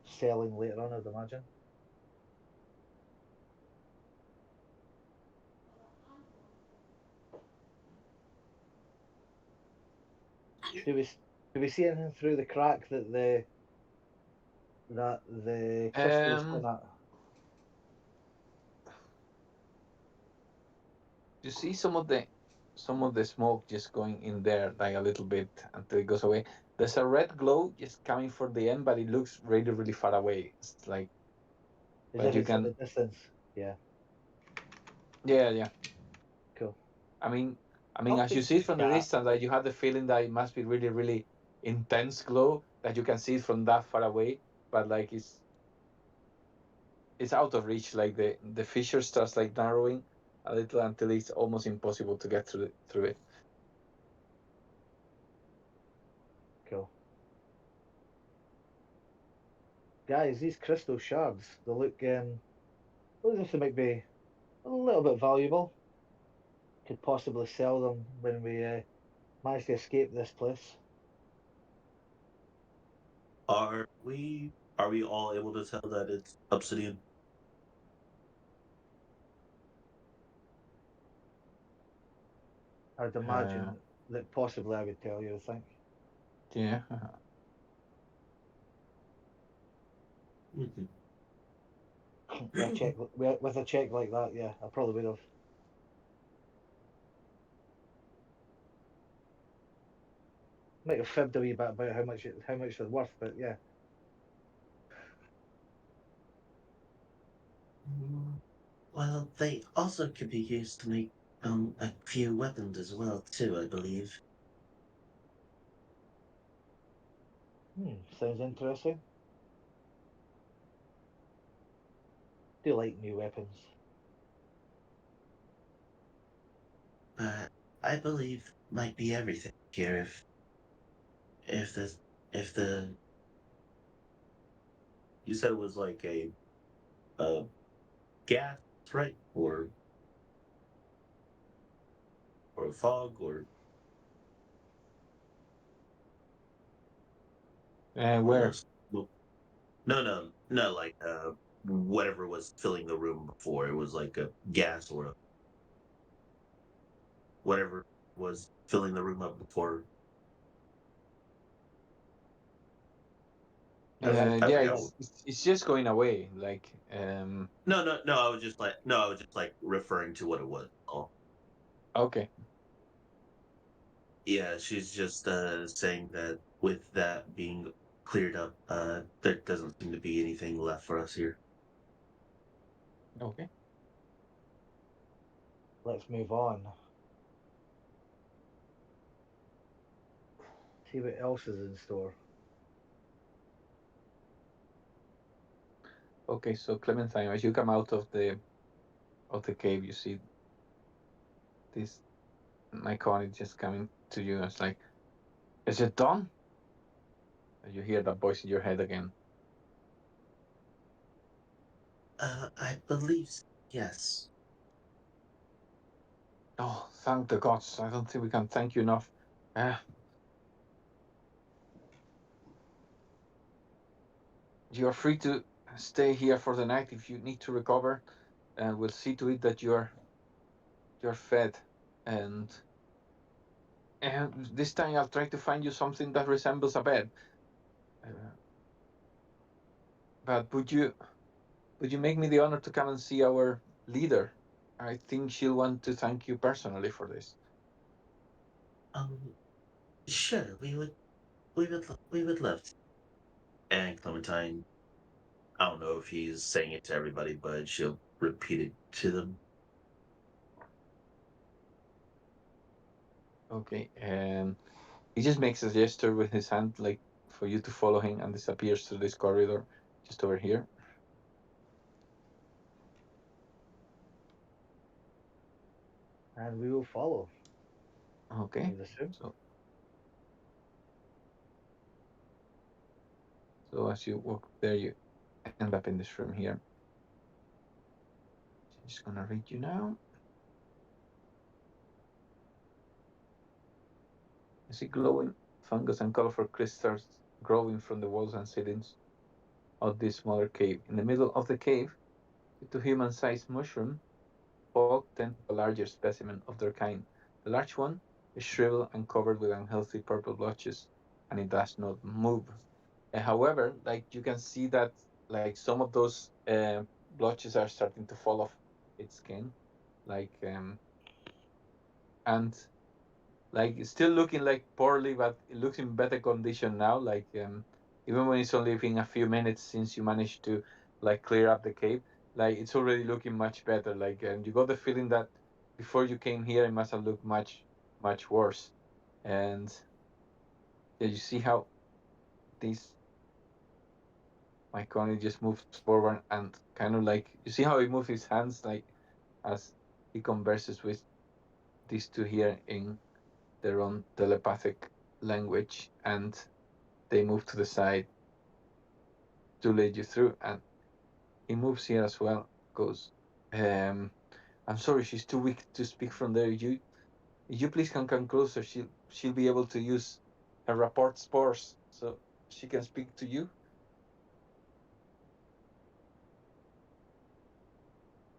selling later on, I'd imagine. Do we do we see anything through the crack that the crystal's Um, going at? you see some of the smoke just going in there like a little bit until it goes away. There's a red glow just coming from the end, but it looks really, really far away. It's like, As but if you it's in can, the distance. Yeah, yeah, yeah. cool. I mean, I'll as you speak see to it the from the cat. distance, like you have the feeling that it must be really, really intense glow that you can see it from that far away, but like it's out of reach. Like the fissure starts like narrowing a little until it's almost impossible to get through it. Cool. Guys, these crystal shards, they look as if they might be a little bit valuable. Could possibly sell them when we manage to escape this place. Are we all able to tell that it's obsidian? I'd Uh, imagine that possibly I would tell you, I think. yeah. Mhm. With a check like that, yeah, I probably would have. Might have fibbed a wee bit about how much they're worth, but yeah. Well, they also could be used to make a few weapons as well too, I believe. Sounds interesting. Do like new weapons. But I believe might be everything here if this if the you said it was like a gas, right? Or a fog or Where? no, no, no, like whatever was filling the room before. It was like a gas or whatever was filling the room up before. I Yeah, forgot. it's just going away. Like No. I was just like no. I was just like referring to what it was. Oh, okay, yeah. She's just saying that with that being cleared up, there doesn't seem to be anything left for us here. okay. Let's move on. See what else is in store. Okay, so Clementine, as you come out of the cave, you see this Myconic just coming to you. It's like, is it done? And you hear that voice in your head again. I believe yes. Oh, thank the gods! I don't think we can thank you enough. Uh, you are free to stay here for the night if you need to recover, and we'll see to it that you're fed. And this time I'll try to find you something that resembles a bed. Uh, but would you make me the honor to come and see our leader? I think she'll want to thank you personally for this. Um, sure. We would love to. And Clementine, I don't know if he's saying it to everybody, but she'll repeat it to them. Okay, he just makes a gesture with his hand, like for you to follow him, and disappears through this corridor just over here. And we will follow, I Okay, would assume. so so as you walk there, you end up in this room here. She's gonna read you now. You see glowing fungus and colorful crystals growing from the walls and ceilings of this smaller cave. In the middle of the cave, the two human-sized mushroom folk tend to a larger specimen of their kind. The large one is shriveled and covered with unhealthy purple blotches, and it does not move. However, like you can see that like some of those blotches are starting to fall off its skin, like and like it's still looking like poorly, but it looks in better condition now. Like even when it's only been a few minutes since you managed to like clear up the cave, like it's already looking much better. Like you got the feeling that before you came here, it must have looked much worse. And yeah, you see how this Myconic just moves forward and kind of like you see how he moves his hands like as he converses with these two here in their own telepathic language, and they move to the side to lead you through. And he moves here as well. Goes, um, I'm sorry, she's too weak to speak from there. You please can come closer. She'll be able to use her rapport spores so she can speak to you.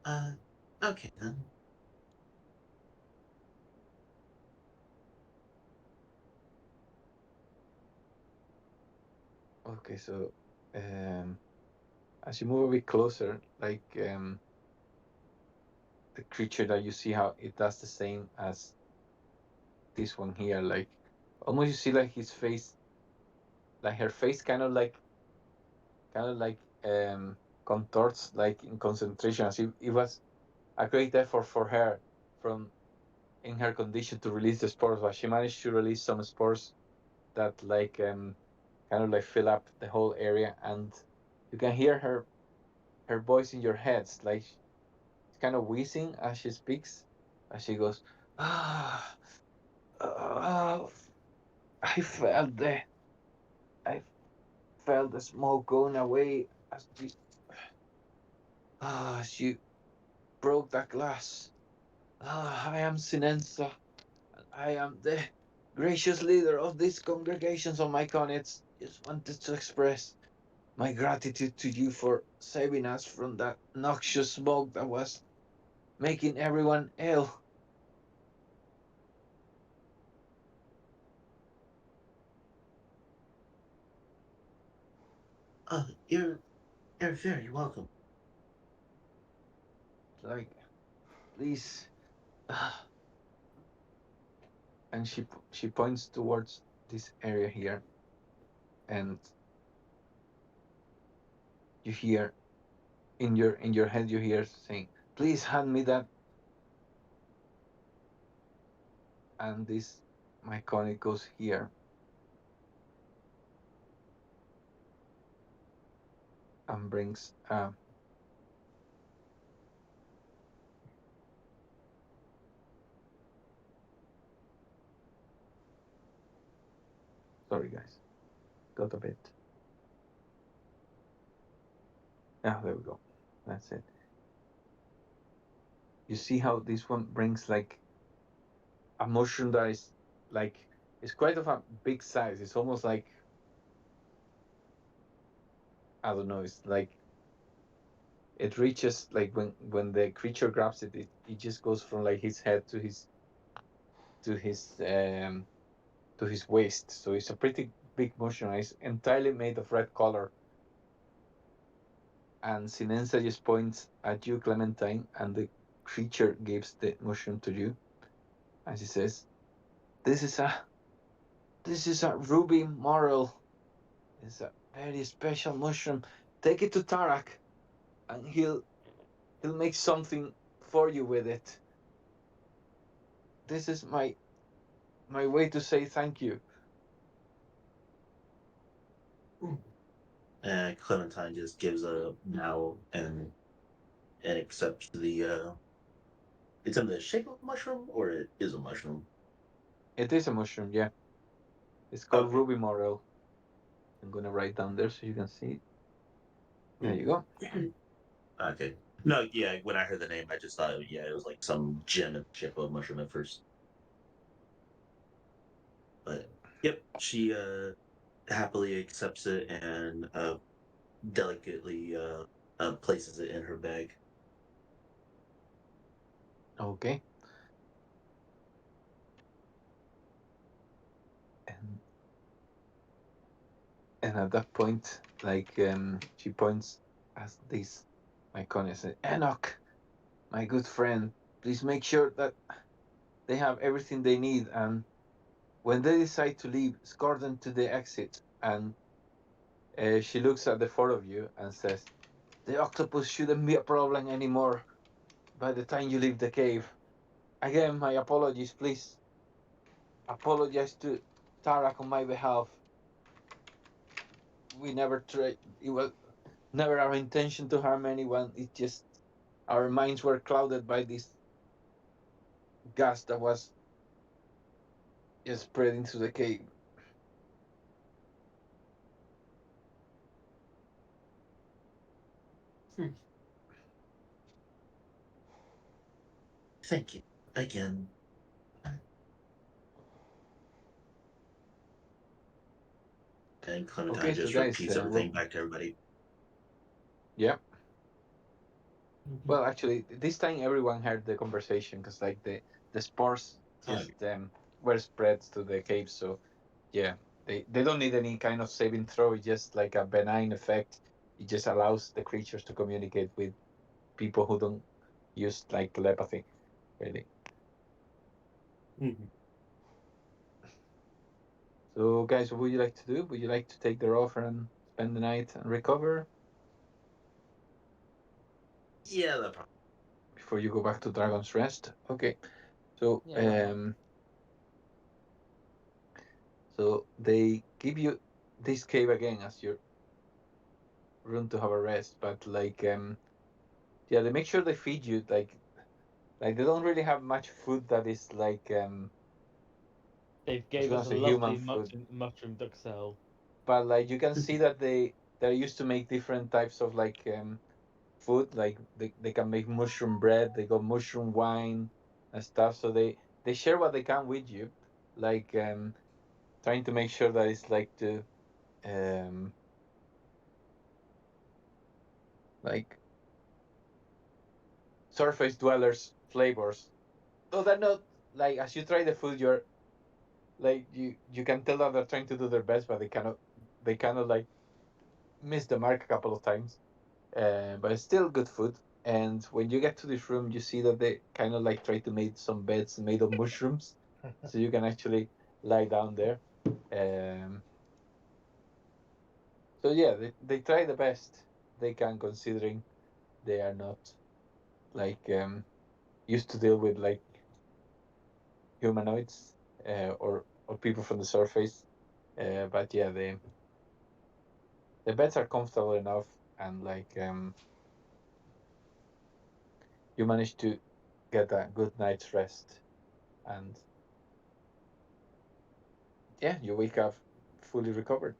Uh, okay then. Okay, so um, as you move a bit closer, like the creature that you see how it does the same as this one here, like almost you see like his face, like her face kind of like contorts like in concentration as if it was a great effort for her from in her condition to release the spores, but she managed to release some spores that like kind of like fill up the whole area, and you can hear her voice in your heads, like she's kind of wheezing as she speaks, as she goes, ah, uh, I felt I felt the smoke going away as you broke that glass. I am Sinensa. I am the gracious leader of these congregations on my connets. Just wanted to express my gratitude to you for saving us from that noxious smoke that was making everyone ill. You're very welcome. Like, please. And she points towards this area here, and you hear in your head, you hear saying, "Please hand me that." And this my conic goes here and brings sorry guys, got a bit. Yeah, there we go. That's it. You see how this one brings like a mushroom that is like, it's quite of a big size. It's almost like, I don't know, it's like it reaches like when the creature grabs it, it just goes from like his head to his um to his waist. So it's a pretty big mushroom. It's entirely made of red color. And Sinensa just points at you, Clementine, and the creature gives the mushroom to you. And she says, "This is a ruby moral. It's a very special mushroom. Take it to Tarak, and he'll make something for you with it. This is my way to say thank you." Clementine just gives a bow and accepts the. It's in the shape of a mushroom, or it is a mushroom. It is a mushroom, yeah. It's called Okay. ruby moral. I'm gonna write down there so you can see it. There you go. Okay. No, yeah. When I heard the name, I just thought, yeah, it was like some gem in the shape of a mushroom at first. But yep, she happily accepts it and delicately places it in her bag. Okay. And and at that point, like she points at this my Connie said, "Enoch, my good friend, please make sure that they have everything they need, and when they decide to leave, escort them to the exit." And she looks at the four of you and says, "The octopus shouldn't be a problem anymore by the time you leave the cave. Again, my apologies. Please apologize to Tarak on my behalf. We never tried. It was never our intention to harm anyone. It just our minds were clouded by this gas that was just spreading through the cave." Hmm. Thank you again. And Okay, Clementine so just guys, repeats everything back to everybody. yeah. Mhm. Well, actually, this time everyone heard the conversation because like the spores just Okay. were spread to the cave. So yeah, they don't need any kind of saving throw. It's just like a benign effect. It just allows the creatures to communicate with people who don't use like telepathy, really. Mhm. So guys, what would you like to do? Would you like to take their offer and spend the night and recover Yeah, that probably. before you go back to Dragon's Rest? Okay. So Yeah, why not? so they give you this cave again as your room to have a rest, but like yeah, they make sure they feed you like they don't really have much food that is like They I was gave gonna us a say human lovely food, mushroom duxelle. but like you can see that they're used to make different types of like food. Like they can make mushroom bread, they got mushroom wine and stuff. So they share what they can with you, like trying to make sure that it's like to um like surface dwellers flavors. Though they're not like as you try the food, you're like you can tell that they're trying to do their best, but they kind of like miss the mark a couple of times. But it's still good food. And when you get to this room, you see that they kind of like try to make some beds made of mushrooms, so you can actually lie down there. Um, so yeah, they try the best they can, considering they are not like used to deal with like humanoids or people from the surface. But yeah, the beds are comfortable enough, and like you manage to get a good night's rest, and yeah, you wake up fully recovered.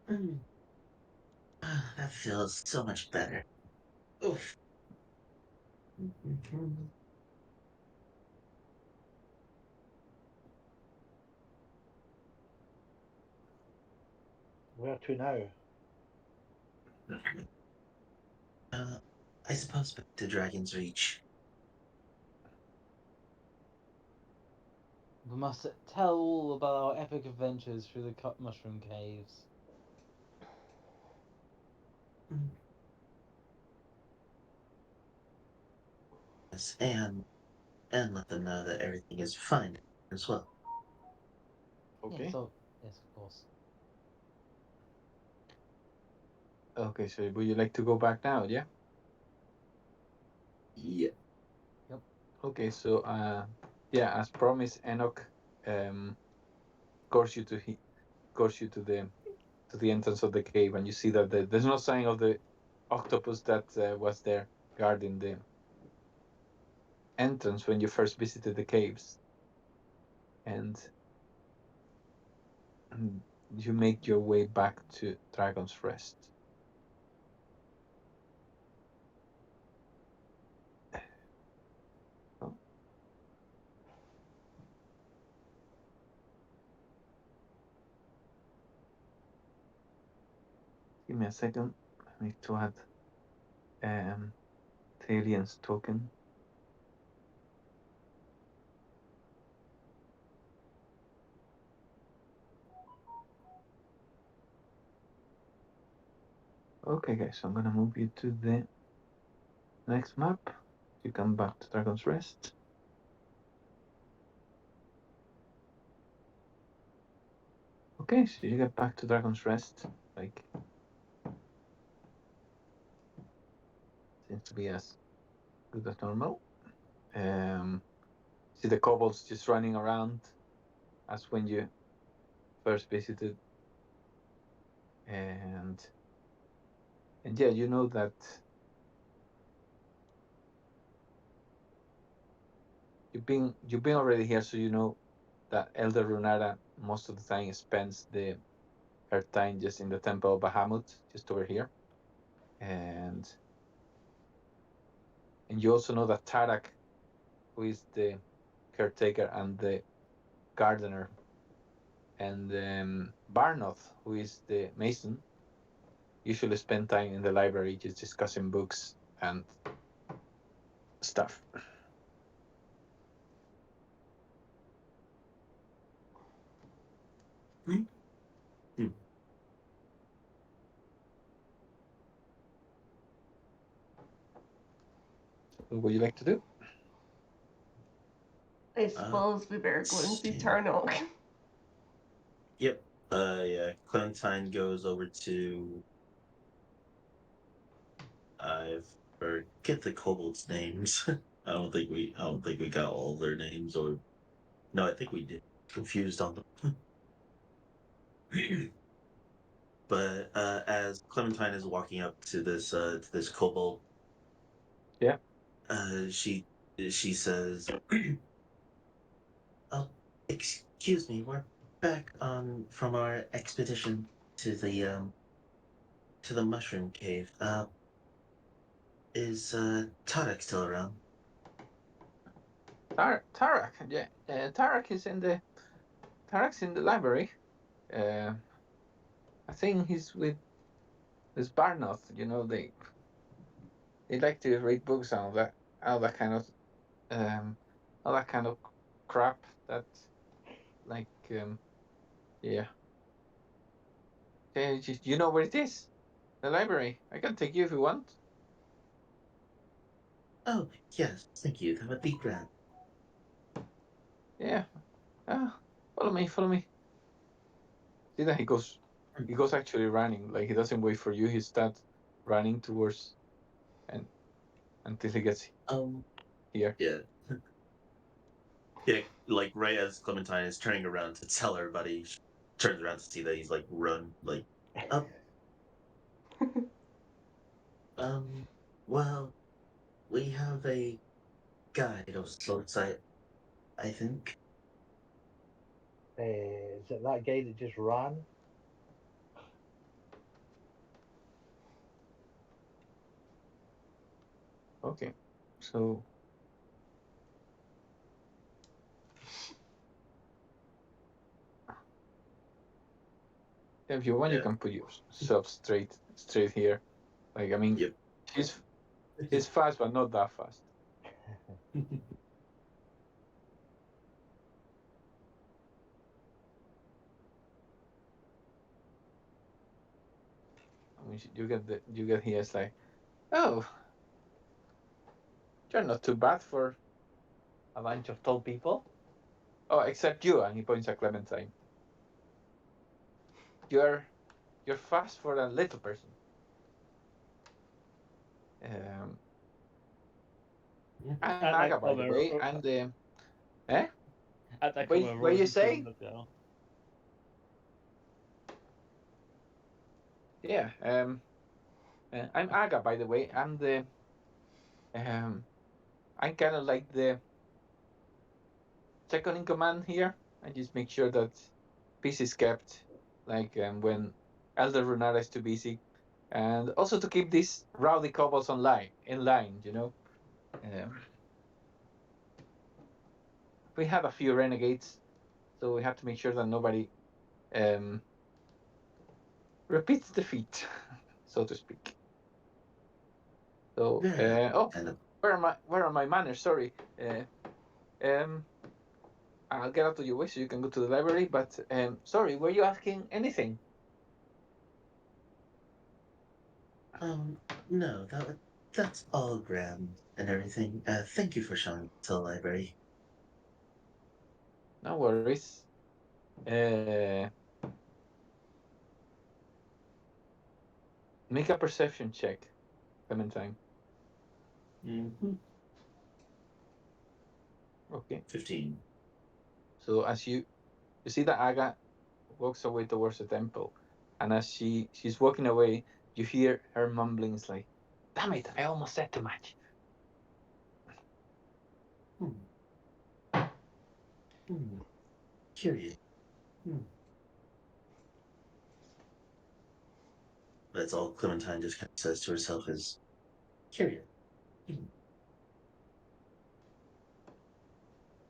Mm. That feels so much better. Oof. Where to now? Uh, I suppose back to Dragon's Reach. We must tell all about our epic adventures through the cut mushroom caves. Mm. Yes, and let them know that everything is fine as well. Okay. Yes, of course. Okay, so would you like to go back now? Yeah. Yeah. Yep. Okay, so yeah, as promised, Enoch course you to course you to the entrance of the cave, and you see that there's no sign of the octopus that was there guarding the entrance when you first visited the caves, and you make your way back to Dragon's Rest. Oh. Give me a second. I need to add Thalian's token. Okay, guys, so I'm gonna move you to the next map. You come back to Dragon's Rest. Okay, so you get back to Dragon's Rest. Like, seems to be as good as normal. See the kobolds just running around as when you first visited, and yeah, you know that you've been already here, so you know that Elder Runara most of the time spends her time just in the Temple of Bahamut, just over here, and you also know that Tarak, who is the caretaker and the gardener, and Barnoth, who is the mason, usually spend time in the library just discussing books and stuff. Hmm? Hmm. What would you like to do? I suppose we better go and see Stand. Tarnok. Yep. Yeah. Clementine goes over to. I forget the kobolds' names. I don't think we got all their names, or no, I think we did. Confused on them. But as Clementine is walking up to this kobold, Yeah. she says, "Oh, excuse me, we're back on from our expedition to the mushroom cave. Is Tarek still around?" Tarak, yeah, Tarak's in the library. Uh, I think he's with Barnoth. You know, they like to read books and all that kind of um, all that kind of crap. That like yeah. You know where it is? The library. I can take you if you want. Oh, yes, thank you. That would be grand. Yeah. Ah, follow me. Follow me. See that he goes actually running. Like he doesn't wait for you. He starts running towards and until he gets Um, here. yeah. Yeah, like right as Clementine is turning around to tell everybody, she turns around to see that he's like run, like, up. Um, well, we have a guide of sorts, I think. Is it that guy that just ran? Okay. So if you want, you Yeah. can put yourself straight here. Like I mean, Yep. he's he's fast, but not that fast. I mean, you get here. It's like, oh, you're not too bad for a bunch of tall people. Oh, except you. And he points at Clementine. You're you're fast for a little person. Um, I'm At Aga, that by the comment, way. And eh, at that wait, comment, what you Rosie two on say? the girl. Yeah. I'm Aga, by the way. Um, I'm kind of like the second in command here. I just make sure that peace is kept. Like when Elder Runara is too busy, and also to keep these rowdy kobolds in line. You know. Um, we have a few renegades, so we have to make sure that nobody um, repeats defeat, so to speak. So, Very oh, understandable. where are my manners? Sorry. Um, I'll get out of your way so you can go to the library. But sorry, were you asking anything? Um, no, that's all grand and everything. Thank you for showing me to the library. No worries. Uh, make a perception check, Clementine. Mm-hmm. Okay. 15. So as you see that Aga walks away towards the temple, and as she's walking away, you hear her mumbling, "It's like, damn it, I almost said too much." Hmm. Hmm. Curious. Hmm. That's all Clementine just kind of says to herself is curious. Hmm.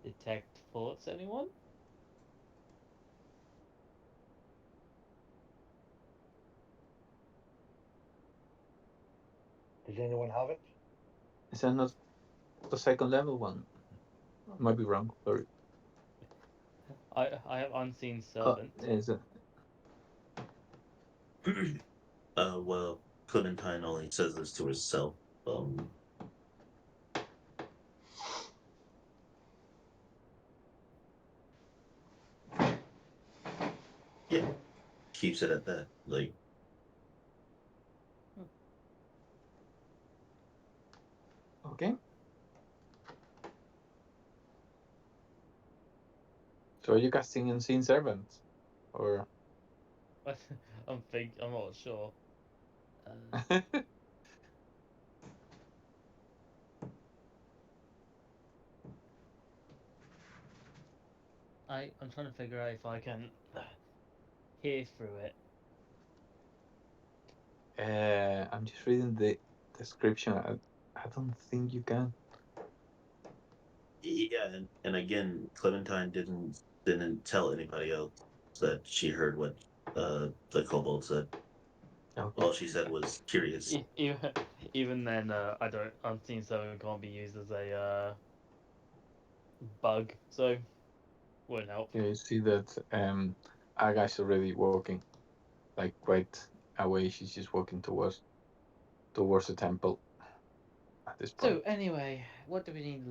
Detect thoughts, anyone? Does anyone have it? Is that not the second level one? I might be wrong. Sorry. I have unseen servant. Is it? Well, Clementine only says this to herself. Yeah, keeps it at that. Like, Okay. So are you casting Unseen Servant? Or. I'm not sure. I'm trying to figure out if I can hear through it. I'm just reading the description. I don't think you can. Yeah, and again, Clementine didn't tell anybody else that she heard what the kobold said. Okay. All she said was curious. Even even then, I don't. Unseen Servant can't be used as a bug, so wouldn't help. You see that Aga's already walking, like right away. She's just walking towards the temple at this point. So anyway, what do we need?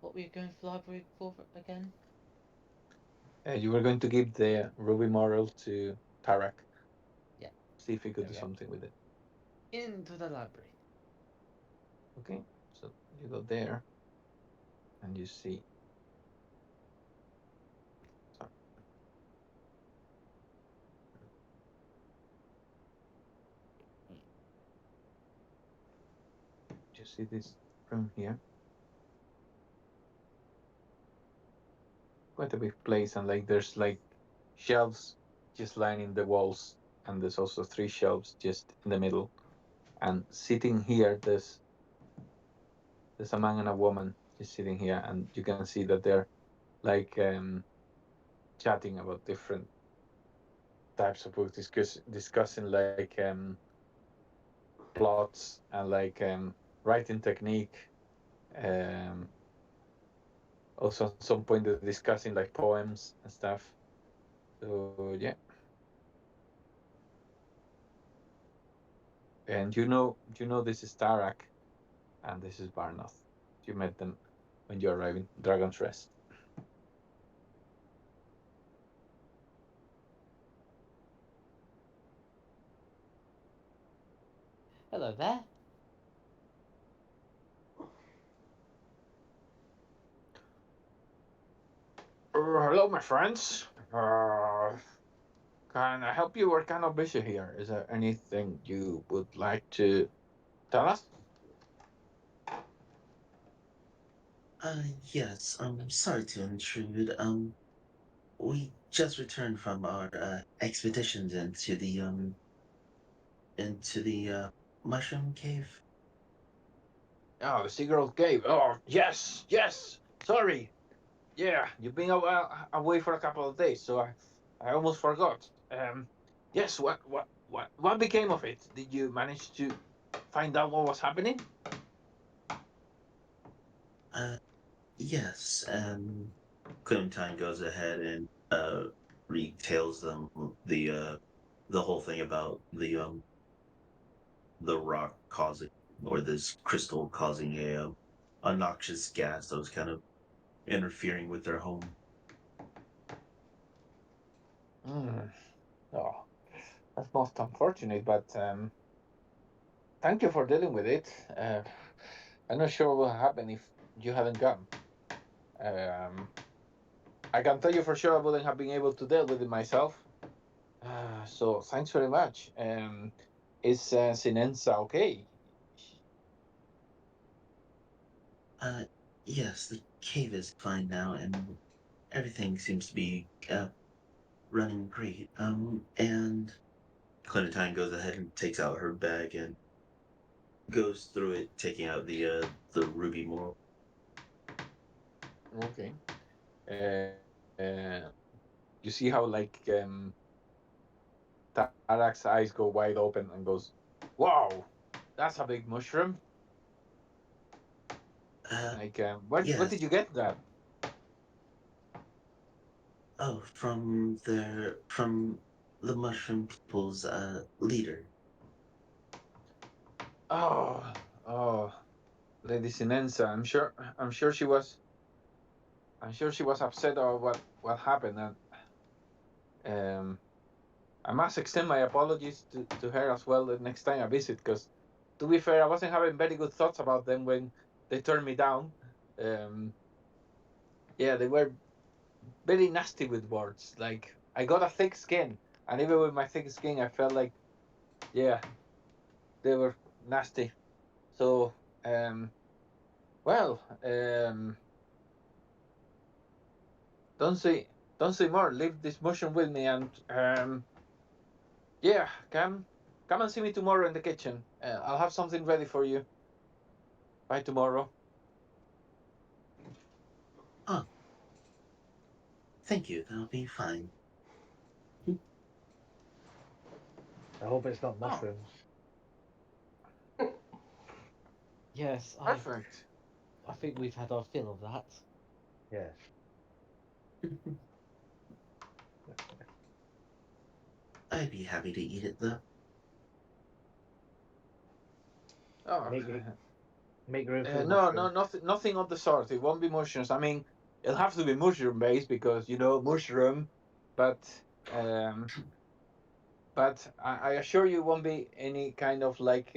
What we going for library for again? You were going to give the ruby moral to Tarak. Yeah, See if he could there do we go. something with it. Into the library. Okay, so you go there and you see. Sorry. You see this room here? Quite a big place, and like there's like shelves just lining the walls, and there's also 3 shelves just in the middle. And sitting here, there's a man and a woman just sitting here, and you can see that they're like chatting about different types of books, discussing like plots and like writing technique. Um, Also, at some point, they're discussing like poems and stuff. So yeah, and you know this is Tarak and this is Barnoth. You met them when you arrive in Dragon's Rest. Hello there. Hello, my friends. Can I help you? We're kind of busy here. Is there anything you would like to tell us? Yes. Sorry to intrude. We just returned from our expeditions into the mushroom cave. Oh, the Seagull Cave. Oh, yes, yes. Sorry. Yeah, you've been away for a couple of days, so I almost forgot. Yes. What became of it? Did you manage to find out what was happening? Uh, yes. Clementine goes ahead and retails them the whole thing about the rock causing or this crystal causing a noxious gas that was kind of interfering with their home. Mm. Oh, that's most unfortunate, but thank you for dealing with it. I'm not sure what would happen if you hadn't gone. Um, I can tell you for sure I wouldn't have been able to deal with it myself. So thanks very much. Is Sinenza okay? Uh, yes, the cave is fine now, and everything seems to be running great. And Clementine goes ahead and takes out her bag and goes through it, taking out the ruby moral. Okay. You see how like Tarak's eyes go wide open and goes, "Wow, that's a big mushroom." Uh, Like, where yes. did you get that? Oh, from the mushroom people's leader. Oh, oh, Lady Sinenza. I'm sure she was. I'm sure she was upset about what happened, and um, I must extend my apologies to her as well the next time I visit. Because, to be fair, I wasn't having very good thoughts about them when they turned me down. Um, yeah, they were very nasty with words. Like I got a thick skin, and even with my thick skin, I felt like yeah, they were nasty. So um, well, don't say don't say more. Leave this motion with me, and yeah, come and see me tomorrow in the kitchen. I'll have something ready for you by tomorrow. Thank you. That'll be fine. I hope it's not Oh. mushrooms. Yes, Perfect. I think we've had our fill of that. Yes. I'd be happy to eat it though. Oh, Make room for the no, mushrooms. nothing of the sort. It won't be mushrooms. I mean, it'll have to be mushroom based because mushroom, but um, I assure you, it won't be any kind of like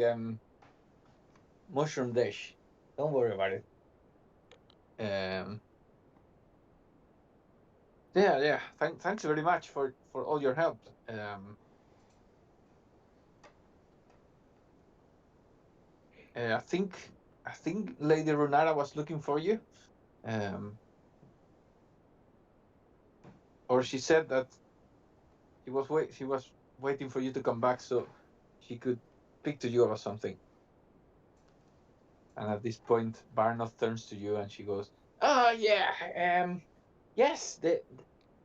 mushroom dish. Don't worry about it. Um, yeah. Thanks very much for all your help. I think Lady Runara was looking for you. Um, or she said that she was waiting for you to come back so she could speak to you about something. And at this point, Barnoth turns to you and she goes, "Oh yeah, yes, the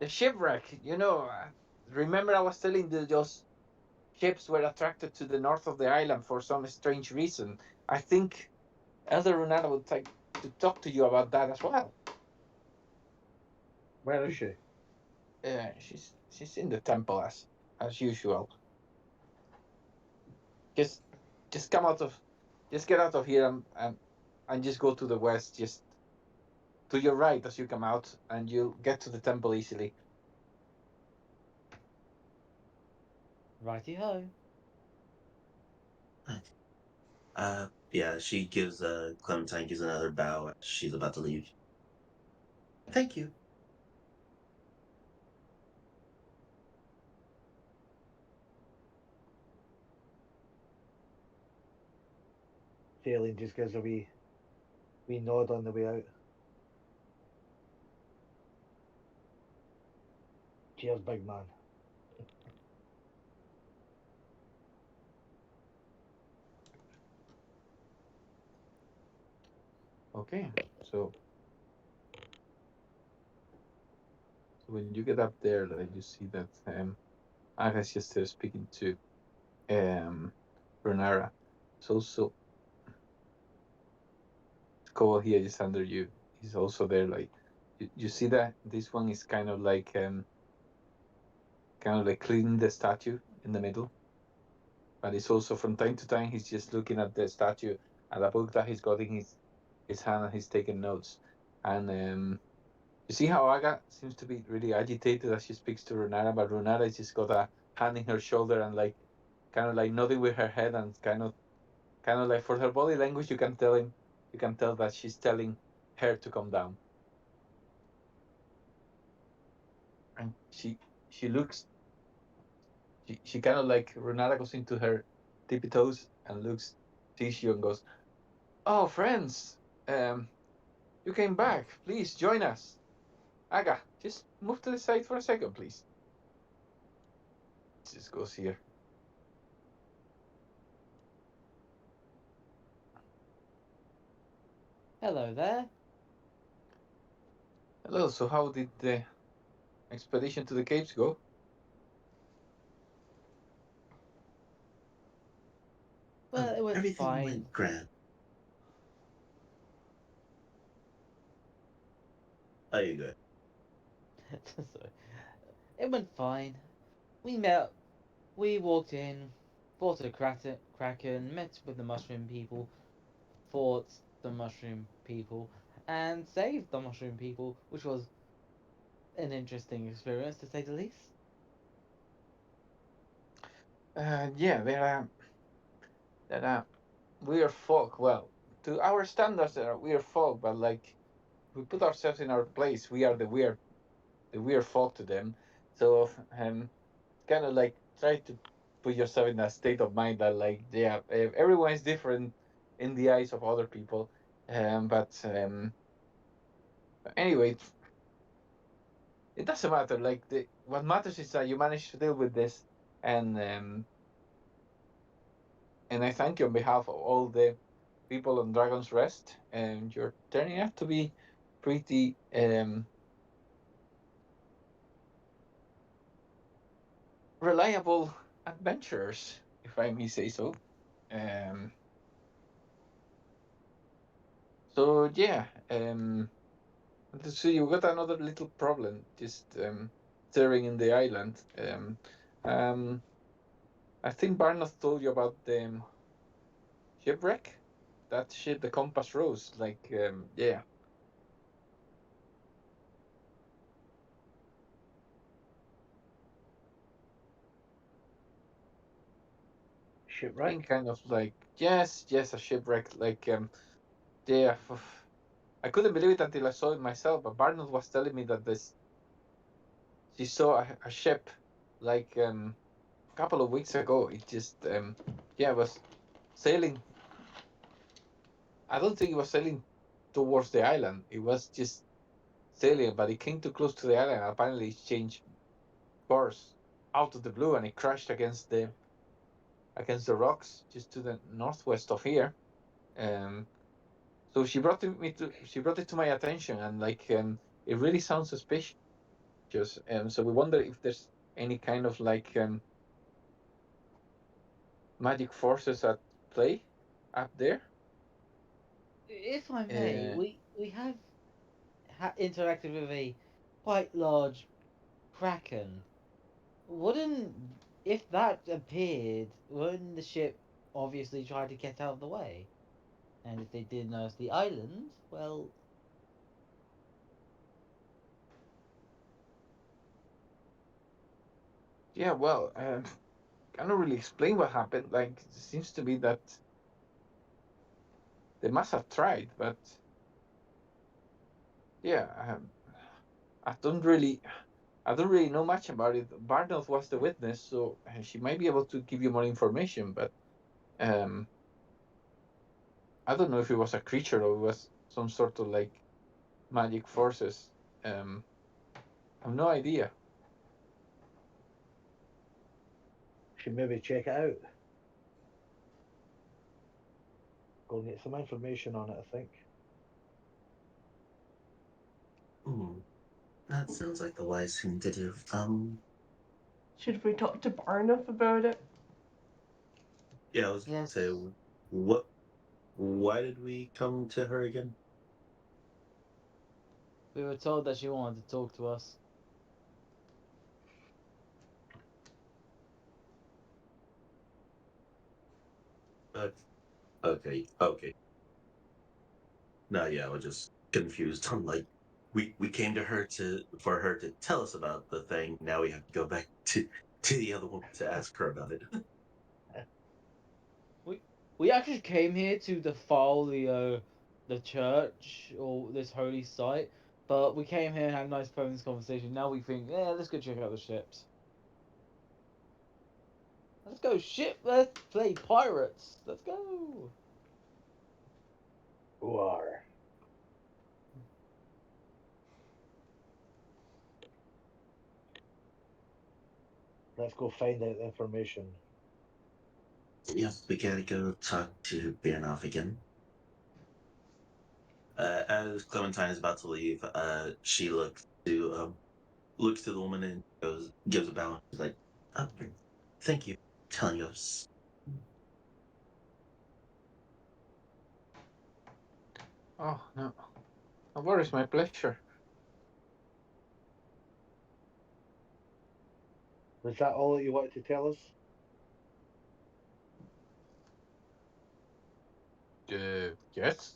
shipwreck. Remember I was telling those ships were attracted to the north of the island for some strange reason. I think Elder Runara would like to talk to you about that as well. Where is she? She's in the temple as usual. Just just come out of just get out of here and just go to the west, just to your right as you come out, and you'll get to the temple easily." Righty ho. Yeah, she gives Clementine gives another bow as she's about to leave. Thank you. Failing just gives a wee nod on the way out. Cheers, big man. Okay, so when you get up there, like, you see that Aga's just speaking to Renara. So Cole here just under you. He's also there. Like you see that this one is kind of like cleaning the statue in the middle, but it's also from time to time he's just looking at the statue and a book that he's got in his hand and he's taking notes. And you see how Aga seems to be really agitated as she speaks to Runara, but Runara has just got a hand in her shoulder and like kind of like nodding with her head and kind of like for her body language you can tell that she's telling her to come down. And she looks she kind of like Renata goes into her tippy toes and looks sees you and goes, "Oh, friends, um, you came back. Please join us. Aga, just move to the side for a second, please." Just goes here. Hello there. Hello. So how did the expedition to the caves go? Well, it went Everything fine. went grand. Oh, you good? So, it went fine. We walked in, fought a kraken, met with the mushroom people, fought the mushroom people, and saved the mushroom people, which was an interesting experience to say the least. Yeah, they're weird folk. Well, to our standards, they're weird folk, but like we put ourselves in our place, we are the weird folk to them. So kind of like try to put yourself in a state of mind that like yeah, everyone is different in the eyes of other people. But anyway, it doesn't matter. Like what matters is that you managed to deal with this, and um, and I thank you on behalf of all the people on Dragon's Rest, and you're turning out to be pretty reliable adventurers, if I may say so. So yeah, so you got another little problem just staring in the island. Um, I think Barnoth told you about the shipwreck. That ship, the Compass Rose. Like, yeah, I Shipwreck. think kind of like yes, a shipwreck. Like, yeah. I couldn't believe it until I saw it myself. But Barnoth was telling me that she saw a ship like a couple of weeks ago. It just yeah, it was sailing. I don't think it was sailing towards the island. It was just sailing, but it came too close to the island. And apparently, it changed course out of the blue, and it crashed against the rocks just to the northwest of here. Um, so she brought it to my attention, and like it really sounds suspicious. So we wonder if there's any kind of like magic forces at play up there. If I may, Uh, we have interacted with a quite large kraken. Wouldn't if that appeared, wouldn't the ship obviously try to get out of the way? And if they did notice the island, well, yeah, well, cannot really explain what happened. Like, it seems to be that they must have tried, but yeah, I don't really, I don't really know much about it. Barnold was the witness, so she might be able to give you more information. But um, I don't know if it was a creature or it was some sort of like magic forces. I have no idea. Should maybe check it out. Go and get some information on it, I think. That sounds like the wise thing to do. Should we talk to Barnoff about it? Yeah, I was gonna yes. say, what? Why did we come to her again? We were told that she wanted to talk to us. Uh, okay. No, yeah, I was just confused. I'm like, we came to her for her to tell us about the thing. Now we have to go back to the other one to ask her about it. We we actually came here to defile the church or this holy site, but we came here and had a nice friends conversation. Now we think, yeah, let's go check out the ships. Let's go ship. Let's play pirates. Let's go. War. Let's go find out the information. Yes, we gotta go talk to Bernhoff again. As Clementine is about to leave, she looks to the woman and gives a bow. She's like, oh, "Thank you for telling us." Oh no, no worries, my pleasure. Was that all that you wanted to tell us? Yes,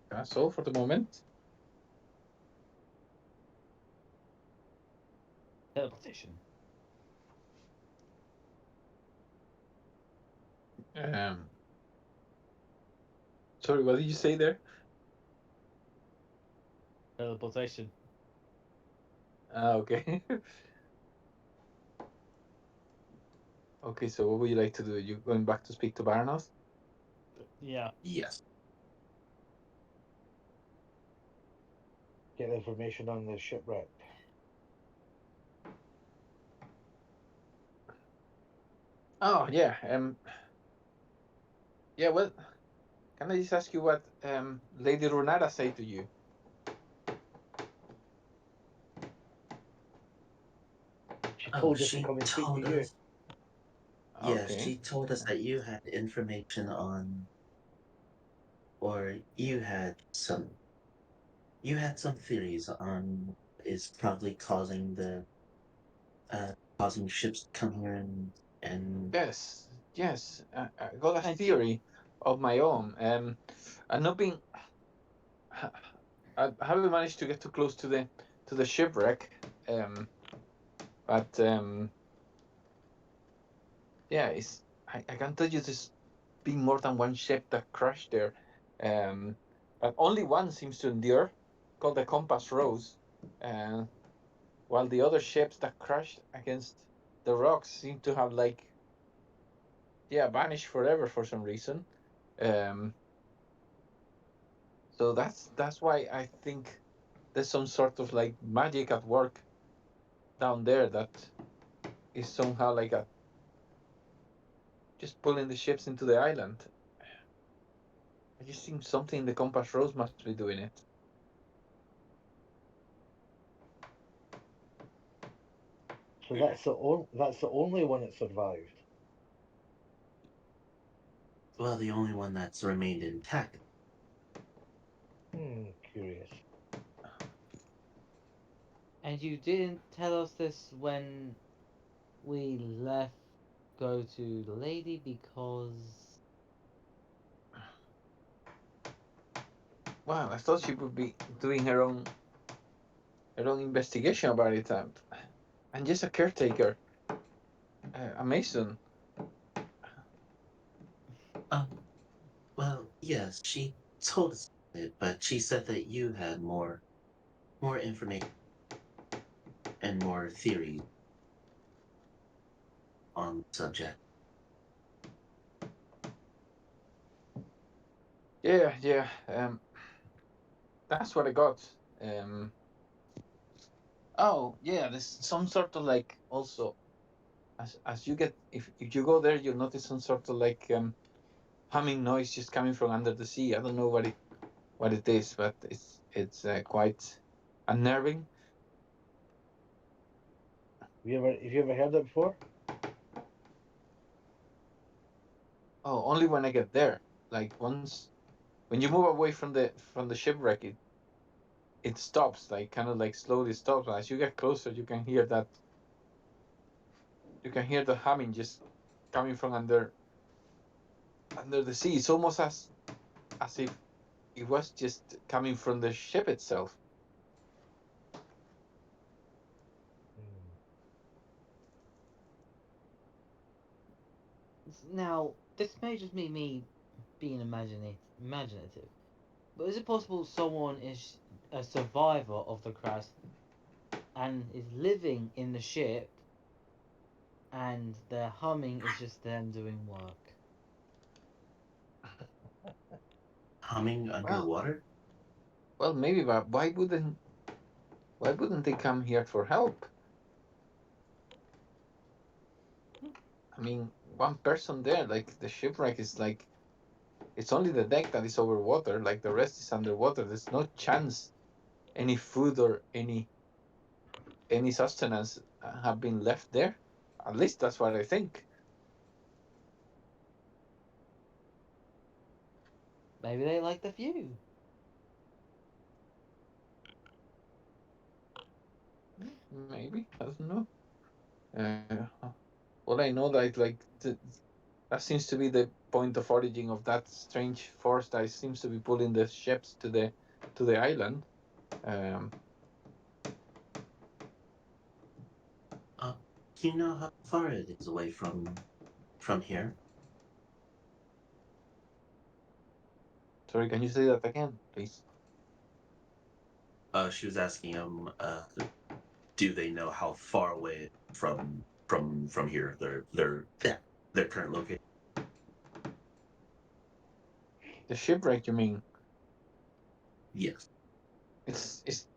that's all for the moment. Teleportation. Um, sorry, what did you say there? Teleportation. Ah, okay. Okay, so what would you like to do? You going back to speak to Barnos? Yeah. Yes. Get the information on the shipwreck. Oh yeah. Yeah. Well, can I just ask you what Lady Runara said to you? told us to she come and speak to told you. us. Yeah, Okay. she told us that you had information on, or you had some theories on what is probably causing ships to come here and Yes, yes. I got a And you, theory of my own. I'm not being. I haven't managed to get too close to the shipwreck. But yeah, I can tell you there's been more than one ship that crashed there. But only one seems to endure, called the Compass Rose. Uh, while the other ships that crashed against the rocks seem to have vanished forever for some reason. Um, so that's why I think there's some sort of like magic at work down there that is somehow like a just pulling the ships into the island. I just think something in the Compass Rose must be doing it. So that's the only one that survived. well, the only one that's remained intact. Curious. and you didn't tell us this when we left. Go to the lady because Well, I thought she would be doing her own investigation about it. And just a caretaker, a mason. Um, well, yes, she told us it, but she said that you had more information and more theories on the subject. Yeah, yeah. That's what I got. Um, oh, yeah. There's some sort of like also as you get if you go there, you'll notice some sort of like humming noise just coming from under the sea. I don't know what it is, but it's quite unnerving. Have you ever heard that before? Oh, only when I get there. Like once when you move away from the shipwreck, it stops, like kind of like slowly stops. And as you get closer, you can hear that. You can hear the humming just coming from under the sea. It's almost as if it was just coming from the ship itself. Hmm. now this may just be me being imaginative, but is it possible someone is a survivor of the crash and is living in the ship, and their humming is just them doing work? Humming Well, underwater? well, maybe, but why wouldn't they come here for help? I mean, one person there, like the shipwreck is like it's only the deck that is over water, like the rest is underwater. There's no chance any food or any sustenance have been left there. At least that's what I think. Maybe they like the view. Maybe I don't know. What I know that that seems to be the point of origin of that strange force that seems to be pulling the ships to the island. Um, Uh, do you know how far it is away from here? sorry, can you say that again, please? She was asking him, do they know how far away from here their current location? The shipwreck, you mean? Yes. It's it's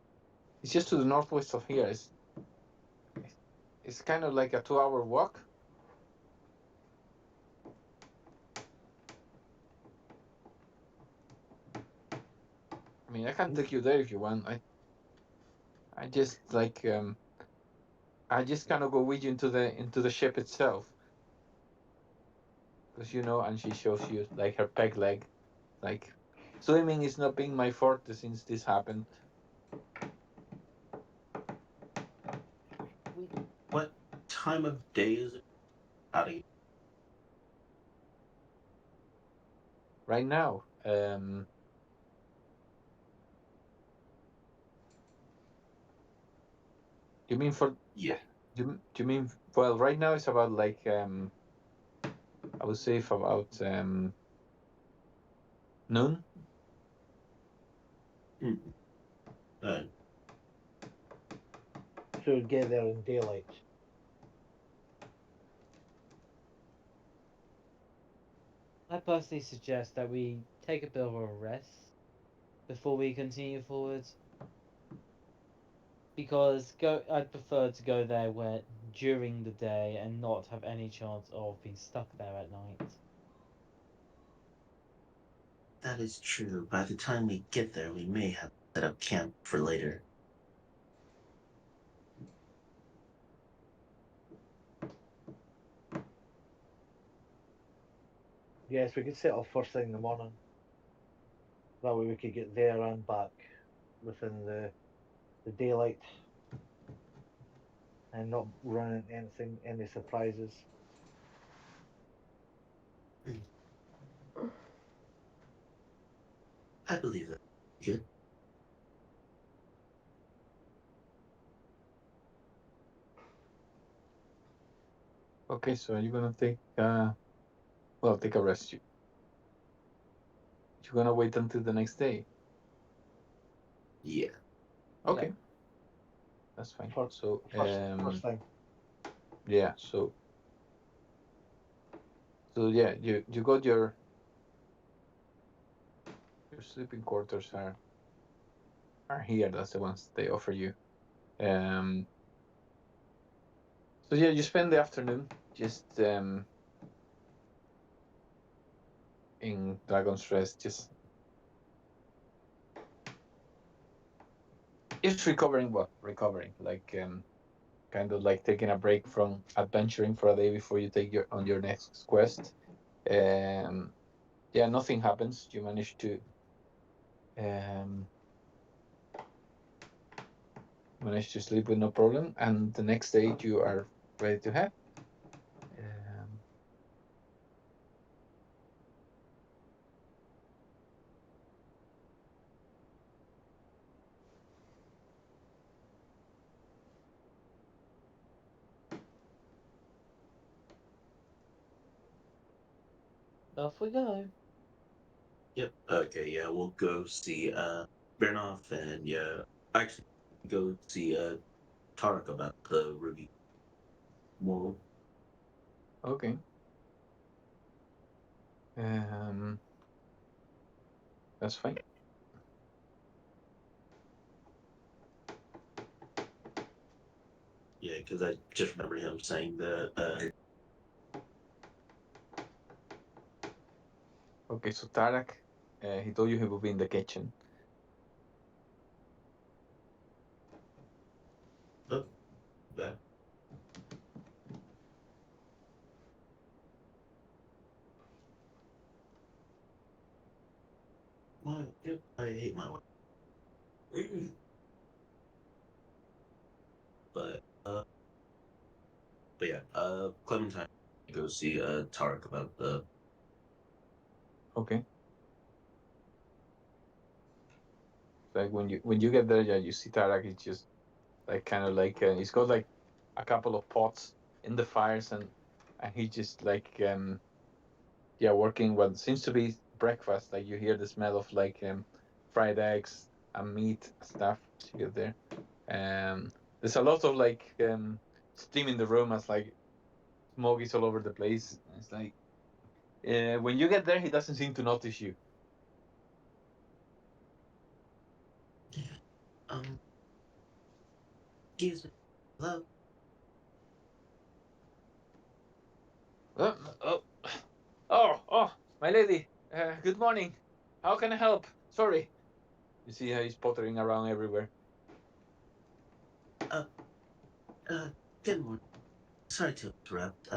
it's just to the northwest of here. It's kind of like a 2 hour walk. I mean, I can take you there if you want. I just like I just kind of go with you into the ship itself, because and she shows you like her peg leg, like swimming is not being my forte since this happened. We What time of day is it? How do you? Right now. You mean for Yeah. do you mean, well, right now it's about like I would say for about noon. Mm. Uh, So we'd get there in daylight. I personally suggest that we take a bit of a rest before we continue forwards, because I'd prefer to go there where during the day and not have any chance of being stuck there at night. that is true. By the time we get there, we may have set up camp for later. Yes, we could set off first thing in the morning. That way we could get there and back within the daylight and not run into any surprises. I believe that. Good. Okay, so you're gonna take take a rest. You're gonna wait until the next day. Yeah. Okay, Yeah. that's fine. For So first thing. yeah, so yeah, you got your sleeping quarters are here. That's the ones they offer you. Um, so yeah, you spend the afternoon just in Dragon's Rest, just recovering, like kind of like taking a break from adventuring for a day before you take your next quest. Um, yeah, nothing happens. You manage to um sleep with no problem, and the next day you are ready to head. Um, Off we go. Yep. Okay. Yeah. We'll go see Bernoff and yeah, actually go see Tarek about the Ruby Moral. okay. Um, that's fine. Yeah, because I just remember him saying that. Okay, so Tarak, he told you he will be in the kitchen. Oh, that. Well, yep, I hate my wife. but uh, but yeah, Clementine go see Tarek about the. Okay. Like when you get there, yeah, you see Tarak. It's just like kind of like he's got like a couple of pots in the fires, and he just like yeah, working what seems to be breakfast. Like you hear the smell of like fried eggs and meat stuff as you get there. There's a lot of like steam in the room as like smoke is all over the place. It's like when you get there, he doesn't seem to notice you. Um, excuse me. Hello. Oh, oh, oh, my lady. Good morning. How can I help? Sorry. You see how he's pottering around everywhere. Uh, uh, Good morning. Sorry to interrupt.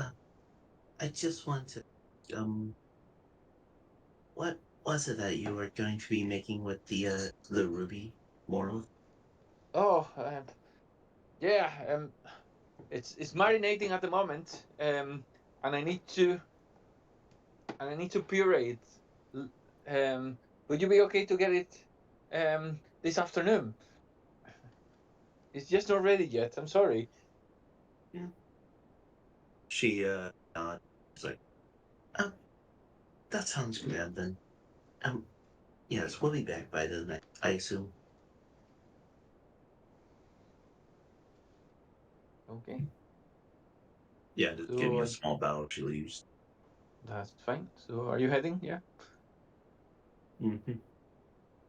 I just wanted to, what was it that you were going to be making with the ruby moral? Oh, yeah. It's marinating at the moment. And I need to puree it. Would you be okay to get it this afternoon? It's just not ready yet. I'm sorry. She nodded. She's like, oh, that sounds good then. Yes, we'll be back by the night, I assume. Okay. Yeah, just giving So a small bow. She leaves. that's fine. So are you heading? Yeah. Mm-hmm.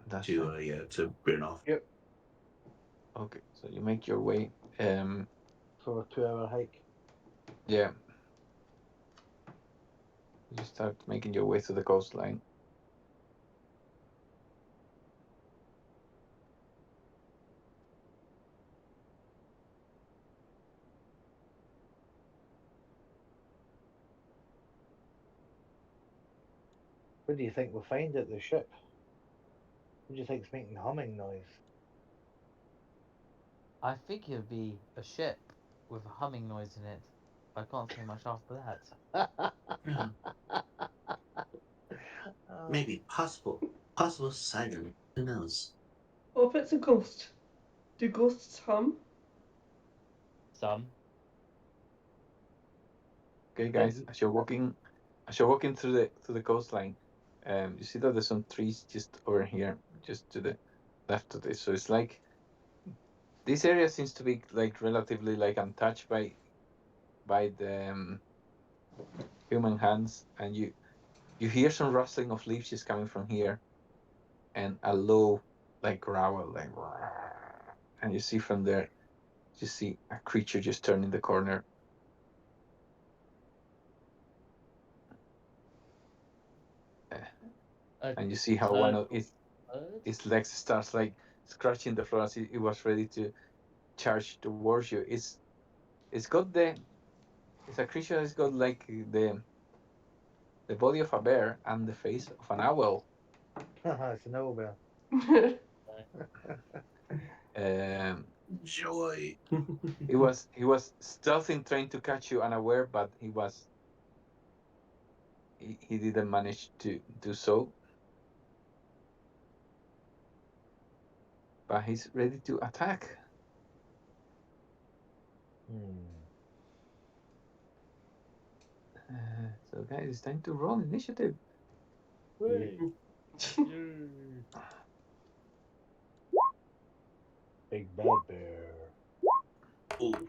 That's To fine. yeah, to burn off. Yep. Okay. So you make your way. For a 2-hour hike. Yeah. You start making your way to the coastline. What do you think we'll find at the ship? What do you think's making the humming noise? I think it would be a ship with a humming noise in it. I can't say much after that. Yeah. Maybe possible siren. Who knows? What if it's a ghost? Do ghosts hum? Some. Okay, guys. As you're walking through the coastline, you see that there's some trees just over here, just to the left of this. So it's like this area seems to be like relatively like untouched by the human hands, and you hear some rustling of leaves just coming from here, and a low like growl, like, and you see from there, you see a creature just turning the corner. And you see how one of its legs starts like scratching the floor as it was ready to charge towards you. It's got it's a creature that's got like the body of a bear and the face of an owl. It's an owl bear. Um, Joy. he was stealthing, trying to catch you unaware, but he didn't manage to do so. But he's ready to attack. So guys, it's time to roll initiative. Whee! Yay. Big bad bear. Ooh.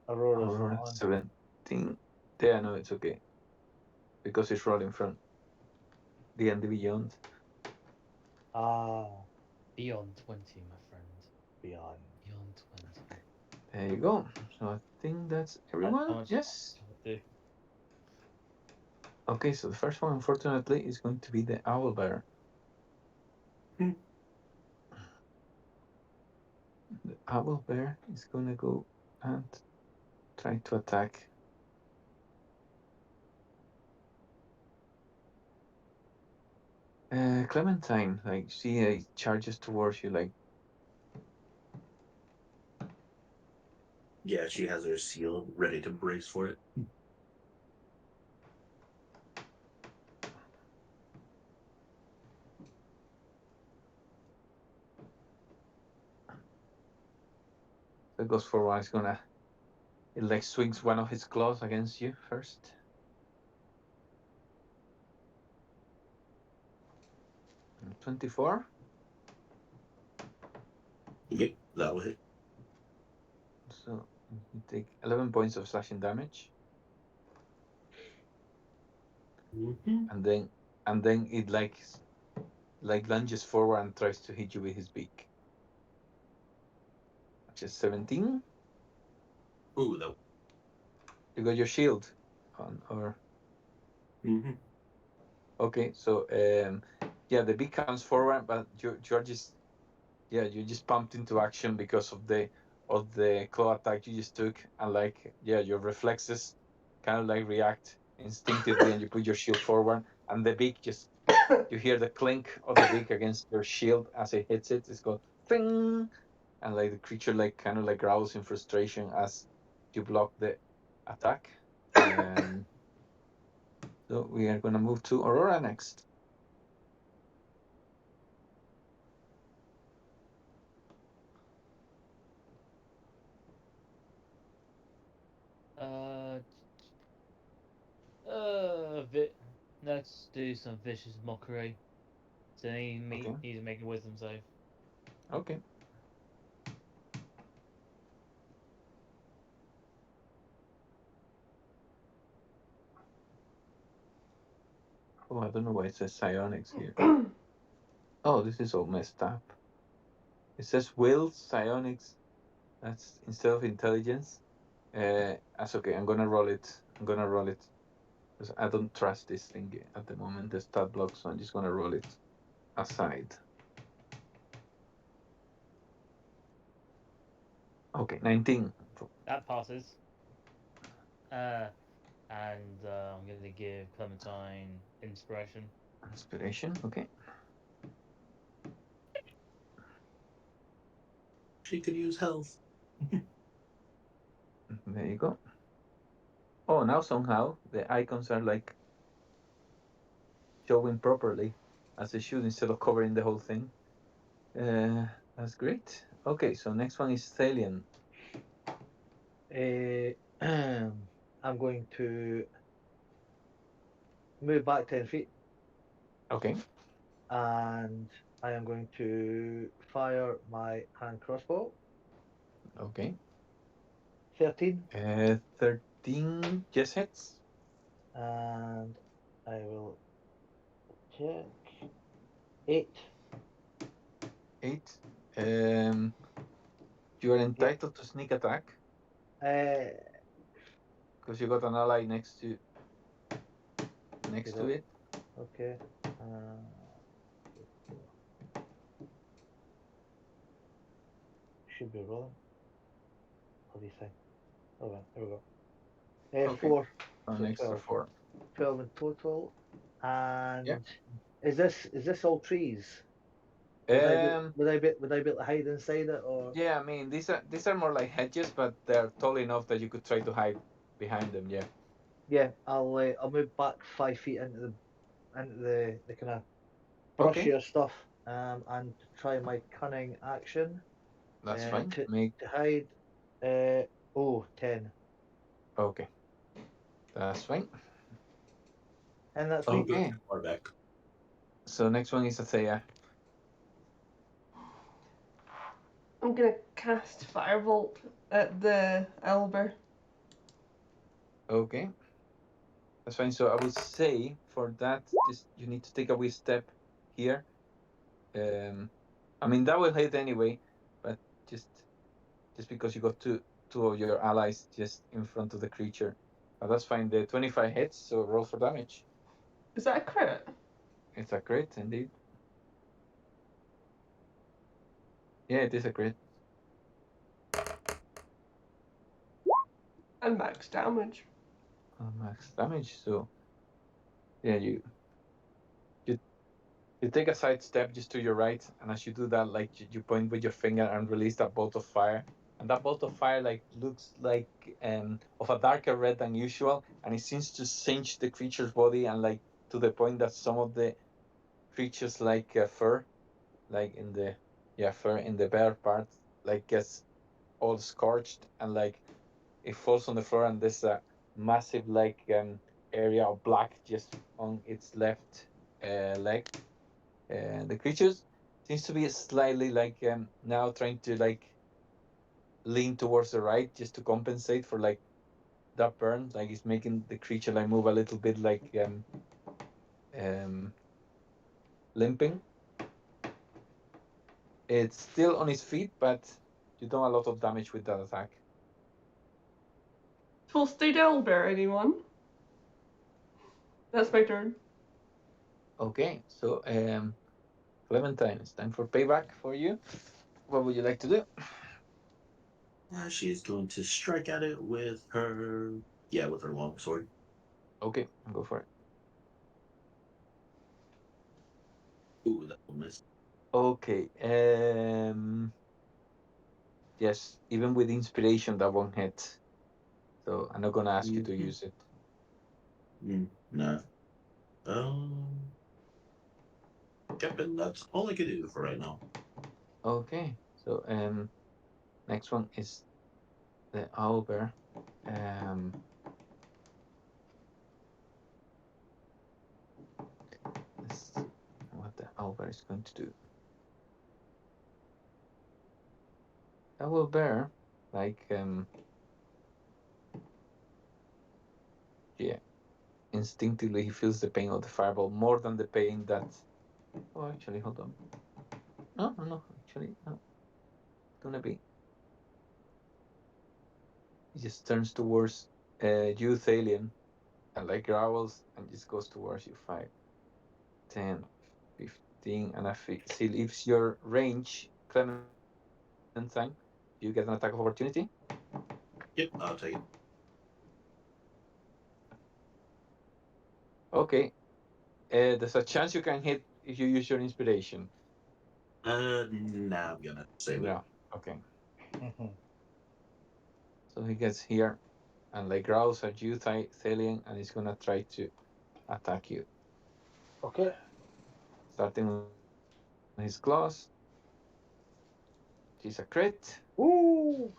Aurora's Aurora not on. 17. Yeah, no, it's okay. Because it's rolling from the end beyond. Ah, Beyond 20, my friend. beyond. Beyond 20. There you go. So I think that's How everyone. much Yes. do I do? Okay, so the first one, unfortunately, is going to be the owl bear. Hmm. The owl bear is going to go and try to attack. Clementine, like she charges towards you, like Yeah, she has her seal ready to brace for it. it goes forward. It like swings one of his claws against you first. 24. Yep, that will hit. So you take 11 points of slashing damage, Mm-hmm. and then it like lunges forward and tries to hit you with his beak. Which is 17. Ooh, that. You got your shield on, or Mm-hmm. Okay, so yeah, the beak comes forward, but you're just you just pumped into action because of the claw attack you just took, and like your reflexes kind of like react instinctively, and you put your shield forward, and the beak just you hear the clink of the beak against your shield as it hits it. It's got thing, and like the creature like kind of like growls in frustration as you block the attack. So we are gonna move to Aurora next. Uh, let's do some vicious mockery. So Okay. he's making a wisdom save. Okay. Oh, I don't know why it says psionics here. Oh, this is all messed up. It says will psionics. That's instead of intelligence. That's okay. I'm gonna roll it. Because I don't trust this thing at the moment. The stat block, so I'm just gonna roll it aside. Okay, 19. That passes. And I'm going to give Clementine inspiration. Inspiration. Okay. She could use health. There you go. Oh, now somehow the icons are like showing properly as they should instead of covering the whole thing. That's great. Okay, so next one is Thalion. I'm going to move back 10 feet Okay. and I am going to fire my hand crossbow. Okay. 13. 13 just hits. And I will check. 8. 8. You are entitled to sneak attack Uh, because you got an ally next to okay. it. Okay. Should be rolling. Bloody thing. Oh, well, there we go. Okay. 4. An So extra 12. 4. 12 in total. Yeah. And is this all trees? Would I be Um. would I be would I be able to hide inside it or Yeah. I mean, these are more like hedges, but they're tall enough that you could try to hide behind them. Yeah. yeah, I'll move back 5 feet into the kind of Okay. brushier stuff and try my cunning action That's fine. to Make. hide 10. Okay. That's fine. And that's me. Good Okay. far back. So next one is Athea. I'm gonna cast Firebolt at the Elber. Okay. That's fine. So I would say for that, just you need to take a wee step here. I mean that will hit anyway, but just because you got two of your allies just in front of the creature. But that's fine. The 25 hits, so roll for damage. Is that a crit? It's a crit indeed. Yeah, it is a crit. And max damage. Max damage. So yeah, you you take a side step just to your right, and as you do that, like you point with your finger and release that bolt of fire. And that bolt of fire like looks like of a darker red than usual, and it seems to singe the creature's body, and like to the point that some of the creatures like fur, like in the fur in the bare part, like gets all scorched, and like it falls on the floor, and there's a massive like area of black just on its left leg. The creatures seems to be slightly like now trying to like lean towards the right just to compensate for like that burn. Like it's making the creature like move a little bit like um limping. It's still on its feet, but you do a lot of damage with that attack. Full state Elber, anyone? That's my turn. Okay, so Clementine, it's time for payback for you. What would you like to do? She is going to strike at it with her, yeah, with her long sword. Okay, go for it. Ooh, that will miss. Okay, yes, even with inspiration, that won't hit. So I'm not gonna ask you to Mhm. use it. Nah. Captain, that's all I can do for right now. Okay, so next one is the owlbear. Let's see what the owlbear is going to do. Owlbear, like yeah, instinctively he feels the pain of the fireball more than the pain that. Oh, actually, hold on. No, no, no. Actually, no. It's gonna be. He just turns towards you, Thalian, and like growls and just goes towards you. 5, 10, 15, and if he leaves your range, Clementine, you get an attack of opportunity. Yep, I'll take it. Okay. There's a chance you can hit if you use your inspiration. Now I'm gonna save it. Yeah. Okay. Mhm. So he gets here and like growls at you, Thalian, and he's gonna try to attack you. Okay. Starting with his claws. She's a crit. Ooh.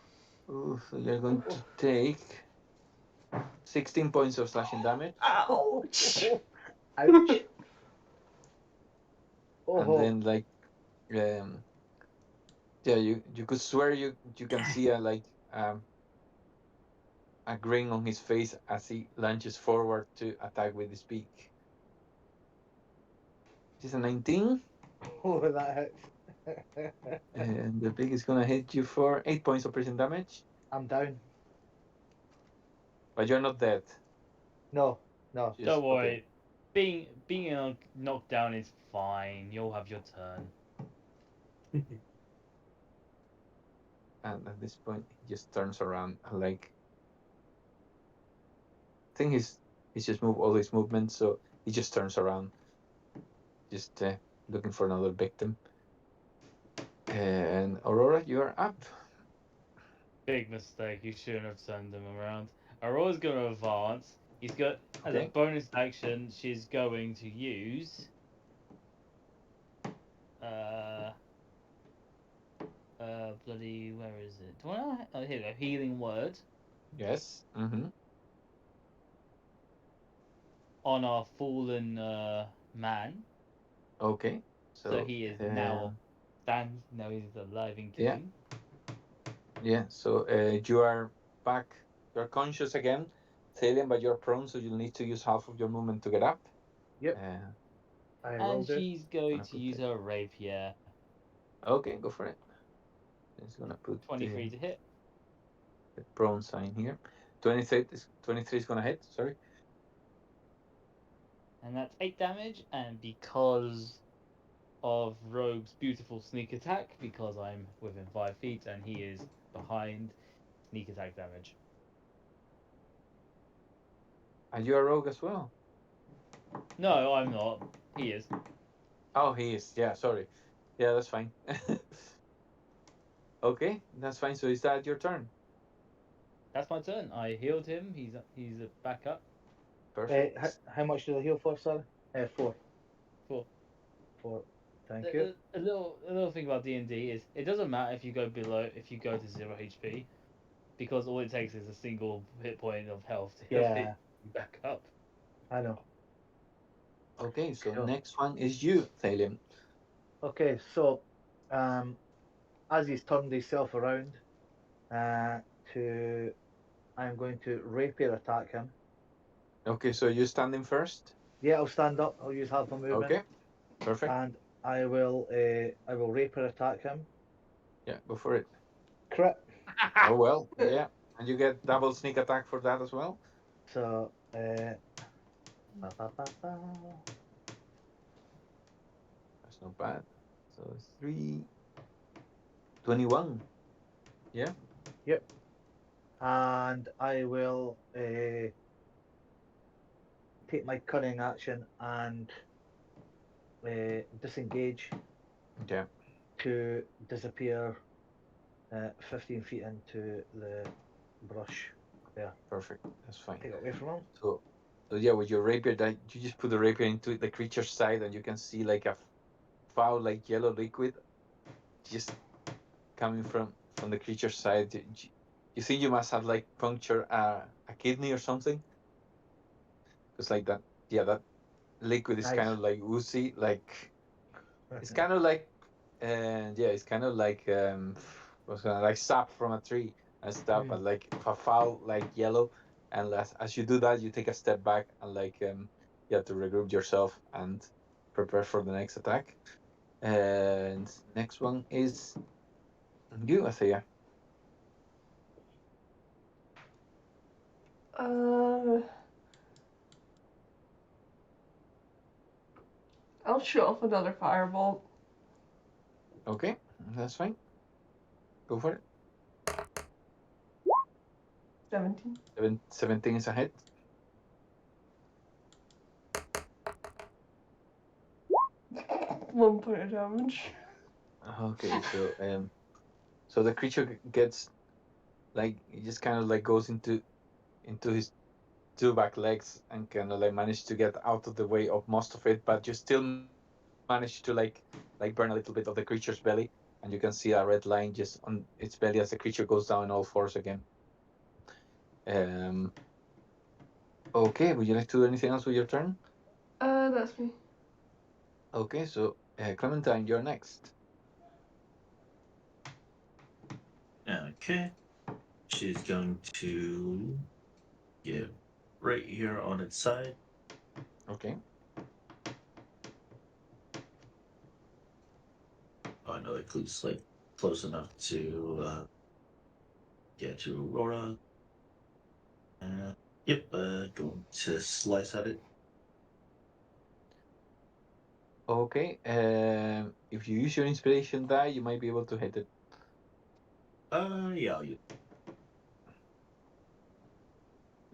Ooh, so you're going to take 16 points of slashing damage, Ouch! Ouch. and Oh. then like um yeah, you could swear you can see a grin on his face as he lunges forward to attack with his beak. This is a 19, Oh, that hits. and the beak is gonna hit you for 8 points of piercing damage, I'm down. but you're not dead. No, no. Just Don't okay. worry. Being knocked down is fine. You'll have your turn. And at this point, he just turns around and like I think he's just moved all his movements, so he just turns around, just looking for another victim. And Aurora, you are up. Big mistake. You shouldn't have turned them around. Aurora's going to advance. He's got as a Okay. bonus action. She's going to use uh bloody where is it? Do I? Oh, here we go. Healing word Yes. Mm-hmm. on our fallen man. Okay. So So he is now stand. Now he's alive and yeah, kicking. yeah. So you are back. You're conscious again, Thalian, but you're prone, so you'll need to use half of your movement to get up. Yep, Uh, I will And do. she's going gonna to put use the her rapier. okay. Go for it. It's gonna put 23 to hit. the prone sign here. 23 is gonna hit. Sorry. And that's 8 damage. And because of Rogue's beautiful sneak attack, because I'm within 5 feet and he is behind, sneak attack damage. Are you a rogue as well? No, I'm not. He is. Oh, he is. Yeah. Sorry. Yeah, that's fine. Okay, that's fine. So is that your turn? That's my turn. I healed him. He's back up. Perfect. How much did I heal for, sorry? 4. Cool. 4. Thank you. A little thing about D&D is it doesn't matter if you go to 0 HP because all it takes is a single hit point of health to heal Yeah, you back up. I know. Okay, so Cool. next one is you, Thalian. Okay, so um, as he's turned himself around, uh, to I'm going to rapier attack him. Okay, so you standing first. Yeah, I'll stand up. I'll use half my movement, Okay, perfect. and I will rapier attack him. Yeah, go for it. Crit. Oh well, yeah, and you get double sneak attack for that as well. So Ba, ba, ba, ba. That's not bad. So it's 321. Yeah. Yep. And I will take my cunning action and disengage Yeah. to disappear 15 feet into the brush there. Perfect. That's fine. Take it away from him. So yeah, with your rapier, that you just put the rapier into the creature's side, and you can see like a foul, like yellow liquid, just coming from the creature's side. You think you must have like punctured a kidney or something, because like that. Yeah, that liquid is Nice. kind of like oozy, like it's kind of like, and yeah, it's kind of like what's gonna like sap from a tree and stuff, but like a foul, like yellow. And as you do that, you take a step back and like you have to regroup yourself and prepare for the next attack. And next one is you, Athea. Uh, I'll shoot off another firebolt. Okay, that's fine. Go for it. 17. 17 is a hit. 1 point of damage. Okay, so the creature gets like it just kind of like goes into his two back legs and kind of like manage to get out of the way of most of it, but you still manage to like burn a little bit of the creature's belly, and you can see a red line just on its belly as the creature goes down in all fours again. Um. Okay, would you like to do anything else with your turn? That's me. Okay, so Clementine, you're next. Okay. She's going to get right here on its side. Okay. Oh, I know it includes like close enough to get to Aurora. Yep, going to slice at it. Okay. If you use your inspiration die, you might be able to hit it. Yeah, I'll use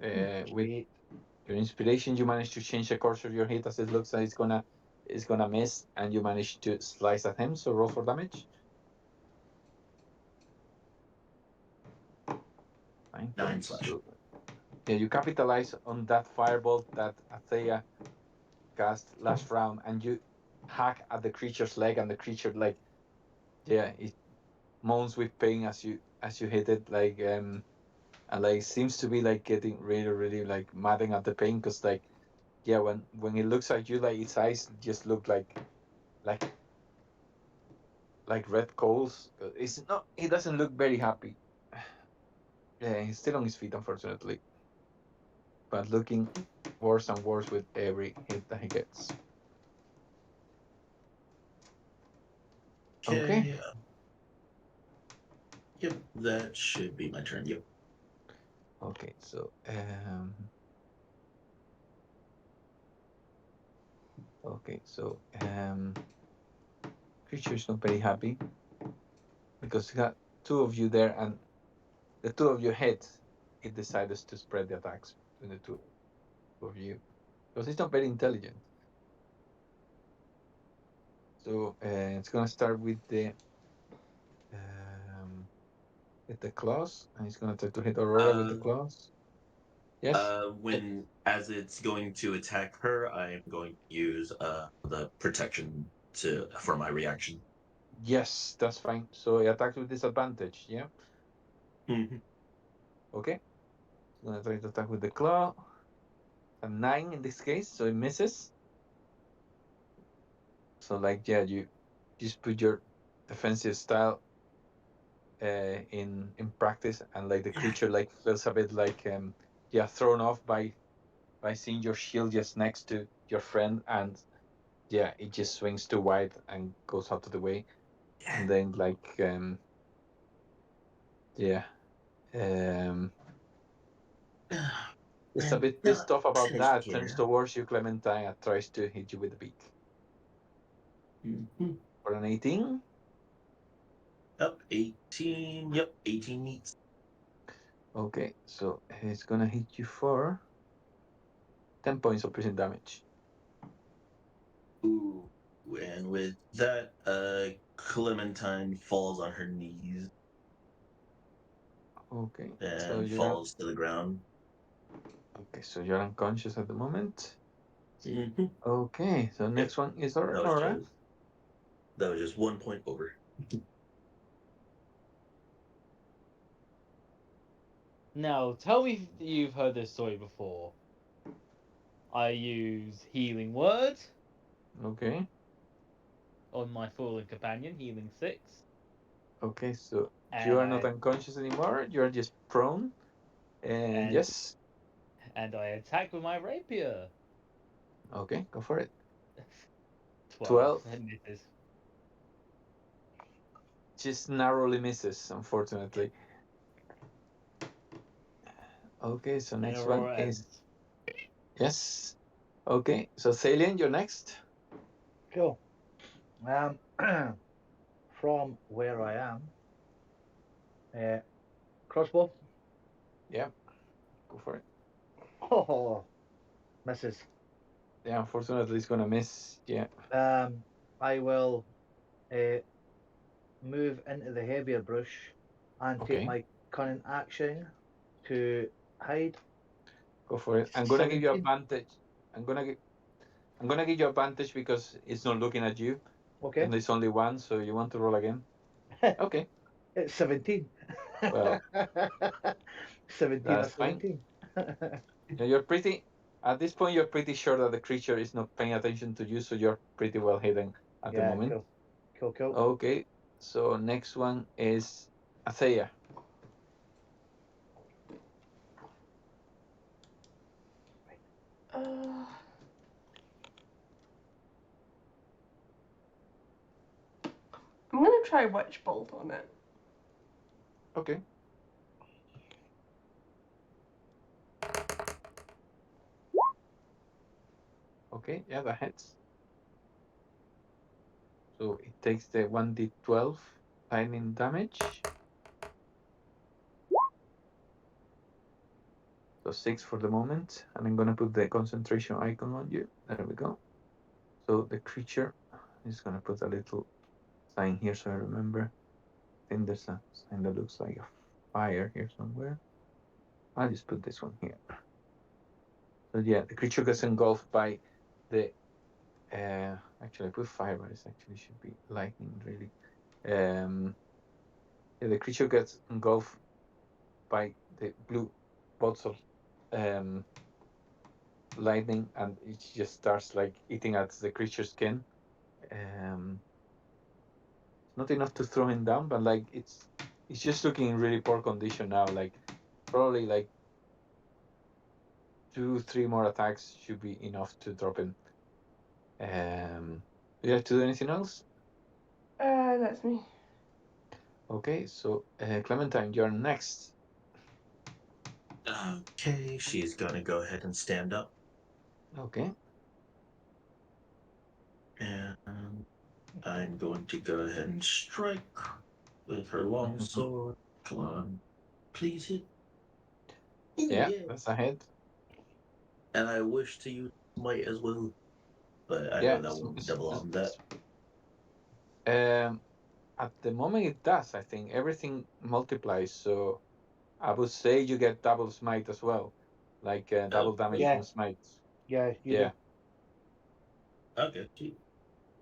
With Sweet. your inspiration, you manage to change the course of your hit as it looks like it's gonna miss, and you manage to slice at him. So roll for damage. 9 9 points. slash. So yeah, you capitalize on that firebolt that Athea cast last round, and you hack at the creature's leg, and the creature like yeah, it moans with pain as you hit it, like and like seems to be like getting really like maddening at the pain, because like yeah, when it looks at you, like its eyes just look like like red coals. It's not. He doesn't look very happy. Yeah, he's still on his feet, unfortunately, but looking worse and worse with every hit that he gets. Okay. Okay. Yep, that should be my turn. Yep. Okay. So okay. So creature is not very happy because he got two of you there, and the two of you hit. It decides to spread the attacks between the two of you because it's not very intelligent. So it's gonna start um, with the claws, and it's gonna try to hit Aurora with the Uh, claws. Yes. when as it's going to attack her, I am going to use the protection for my reaction. Yes, that's fine. So he attacks with disadvantage. Yeah. Mhm. Okay. He's gonna try to attack with the claw. A 9 in this case, so it misses. So like yeah, you just put your defensive style in practice, and like the creature like feels a bit like yeah, thrown off by seeing your shield just next to your friend, and yeah, it just swings too wide and goes out of the way, and then like yeah, um It's a And bit pissed off about take that. care. Turns towards you, Clementine, and tries to hit you with the beak. Mhm. For an 18. Up 18. Yep, 18 meets. Okay, so it's gonna hit you for 10 points of piercing damage. Ooh. And with that, Clementine falls on her knees Okay, so and you're falls to the ground. you're unconscious at the moment. Mhm. Okay, so next one is That was Aurora. just that was just 1 point over. Now, tell me if you've heard this story before. I use Healing Word Okay, on my fallen companion, Healing 6. okay, so And you are not I unconscious anymore. You're just prone. And and yes, and I attack with my rapier. okay, go for it. 12. 12. That misses. Just narrowly misses, unfortunately. Okay, so And next one Aurora is ends. yes. Okay, so Thalian, you're next. Cool. From where I am, crossbow. Yeah, go for it. Oh, misses. Yeah, unfortunately, it's gonna miss. Yeah. I will uh, move into the heavier brush and take Okay, my cunning action to hide. go for it. I'm gonna give you 17. advantage. I'm gonna give. I'm gonna give you advantage because it's not looking at you, Okay. and there's only one. So you want to roll again? Okay. It's 17. Well, 17 or that's fine. 17. You're pretty. At this point, you're pretty sure that the creature is not paying attention to you, so you're pretty well hidden at the Yeah, moment. cool. Cool, cool. Okay. So next one is Athea. Uh, I'm gonna try Witch Bolt on it. Okay. Okay. Yeah, that hits. So it takes the 1d12 lightning damage. So 6 for the moment. And I'm gonna put the concentration icon on you. There we go. So the creature is gonna put a little sign here so I remember. I think there's a sign that looks like a fire here somewhere. I'll just put this one here. So yeah, the creature gets engulfed by the actually I put fire, but it actually should be lightning really. Yeah, the creature gets engulfed by the blue bolts of lightning, and it just starts like eating at the creature's skin. Not enough to throw him down, but like it's just looking in really poor condition now. Like probably like 2-3 more attacks should be enough to drop him. Do you have to do anything else? That's me. Okay, so Clementine, you're next. Okay, she's gonna go ahead and stand up. Okay. And I'm going to go ahead and strike with her long Mhm. sword. Come on. Please hit. Ooh, Yeah, yeah. that's a hit. And I wish to use might as well, but I Yeah, know that won't double on that. um, at the moment it does. I think everything multiplies. So I would say you get double smite as well, like double damage Yeah, from smite. yeah, you Yeah. do. Okay, gee.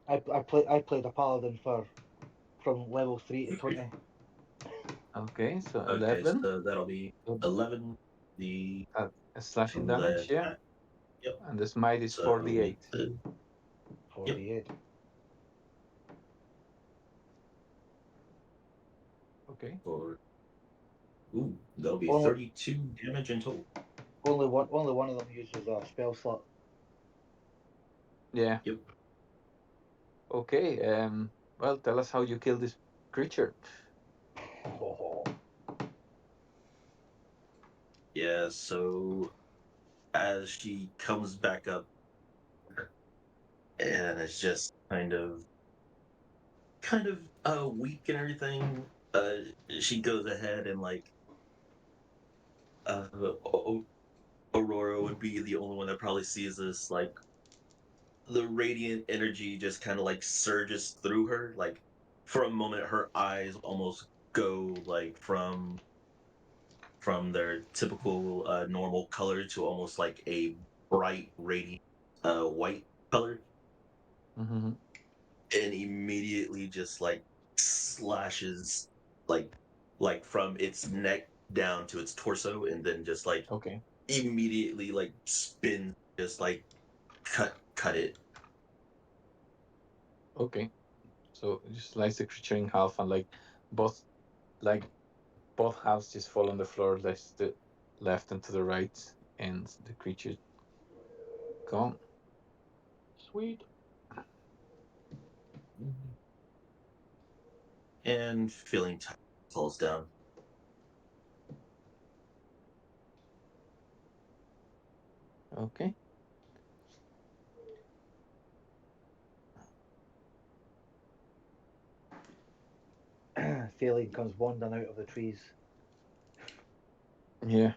I played a paladin from level 3 to 20. Okay, so Okay, 11. so that'll be So 11. The slashing from the damage, yeah. yep. And the smite is So 4d8. yep. 48. Okay. For that'll be Only 32 damage in total. only one of them uses a spell slot. Yeah. Yep. Okay. Well, tell us how you kill this creature. Oh, Yeah. So as she comes back up, and it's just kind of weak and everything. She goes ahead and like uh, Aurora would be the only one that probably sees this. Like the radiant energy just kind of like surges through her. Like for a moment, her eyes almost go like from their typical normal color to almost like a bright radiant white color, Mm-hmm. and immediately just like slashes like from its neck down to its torso, and then just like Okay. immediately like spin, just like cut it. Okay. So it just slice the creature in half, and both like both halves just fall on the floor, left the left and to the right, and the creature gone. Sweet. And feeling tired, falls down. Okay. Thalian comes wandering out of the trees. Yeah.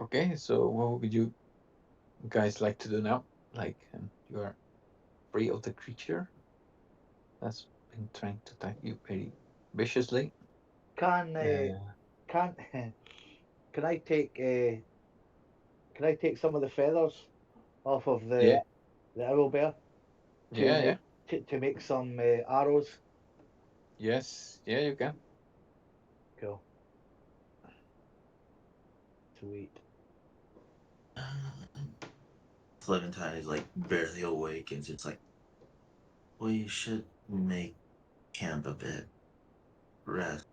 Okay. So what would you guys like to do now? You are free of the creature that's been trying to attack you very viciously. Can Uh, can can I take some of the feathers off of yeah. the owl bear to Yeah. Yeah. make to make some arrows? Yes. Yeah. You can. Cool. Sweet. Clementine is like barely awake, and it's like, we should make camp a bit. Rest.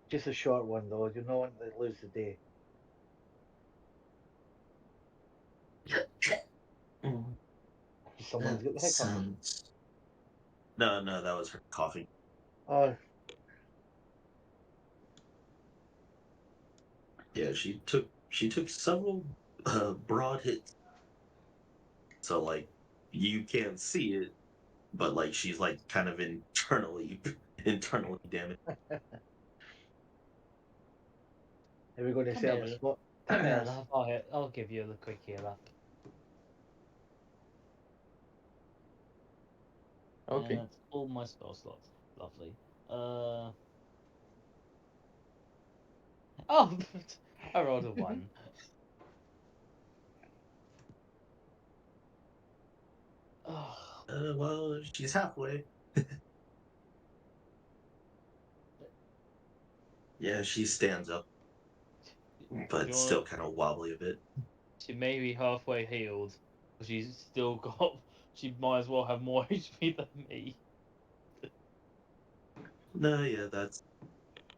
Just a short one though. You don't want to lose the day. Someone's That got the hiccups. sounds. No, no, that was her coughing. Oh, Yeah, she took several broad hits, so like you can't see it, but like she's like kind of internally internally damaged. are we going to Come set up a here. spot? Come here, love. I'll give you a quick heal up. And Okay. that's all my spell slots. Lovely. Oh, I rolled a 1. Oh, Well, she's halfway. Yeah, she stands up, but you still kind of wobbly a bit. she may be halfway healed, but she's still got. She might as well have more HP than me. No, yeah,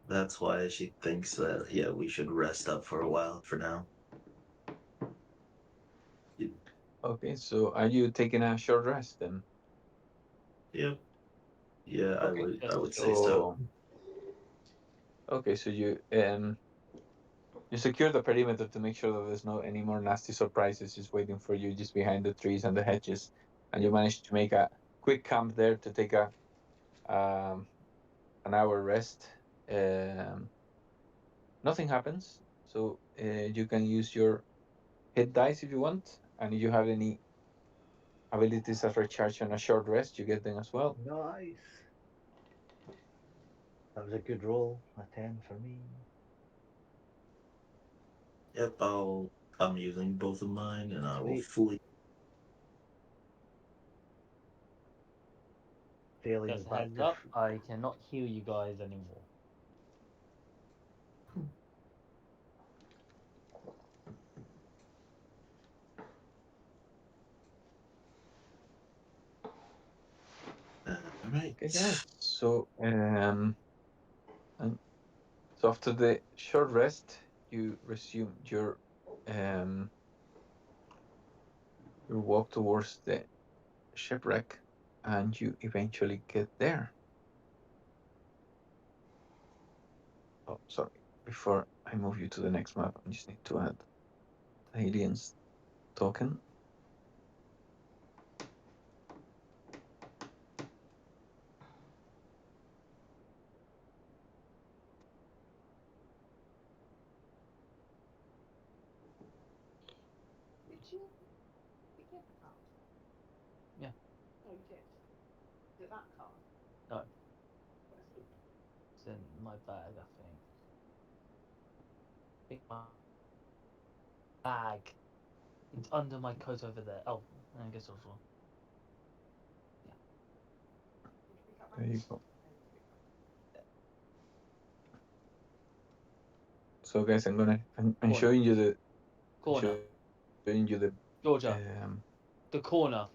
that's why she thinks that yeah we should rest up for a while for now. Okay. So are you taking a short rest then? Yep. Yeah, Okay. I Just a would short say rest. so. So okay. So you secure the perimeter to make sure that there's no any more nasty surprises just waiting for you just behind the trees and the hedges, and you manage to make a quick camp there to take a um, an hour rest. Um, Nothing happens, so you can use your hit dice if you want, and if you have any abilities that recharge on a short rest, you get them as well. Nice. That was a good roll. A 10 for me. Yep, I'm using both of mine, and I will Sweet. fully. Thalian's Just a back heads to. up, I cannot heal you guys anymore. All right. Okay, guys. And so after the short rest, you resume your walk towards the shipwreck, and you eventually get there. Oh, sorry. Before I move you to the next map, I just need to add the aliens token. Did you get the card? Yeah. Oh, you did. Is it that card? No. Where's it? It's in my bag, I think. My bag. It's under my coat over there. Oh, I guess it was wrong. Did you pick up There you go. I need to pick up. So guys, I'm Corner. showing you the Corner. showing you the Georgia. um The corner.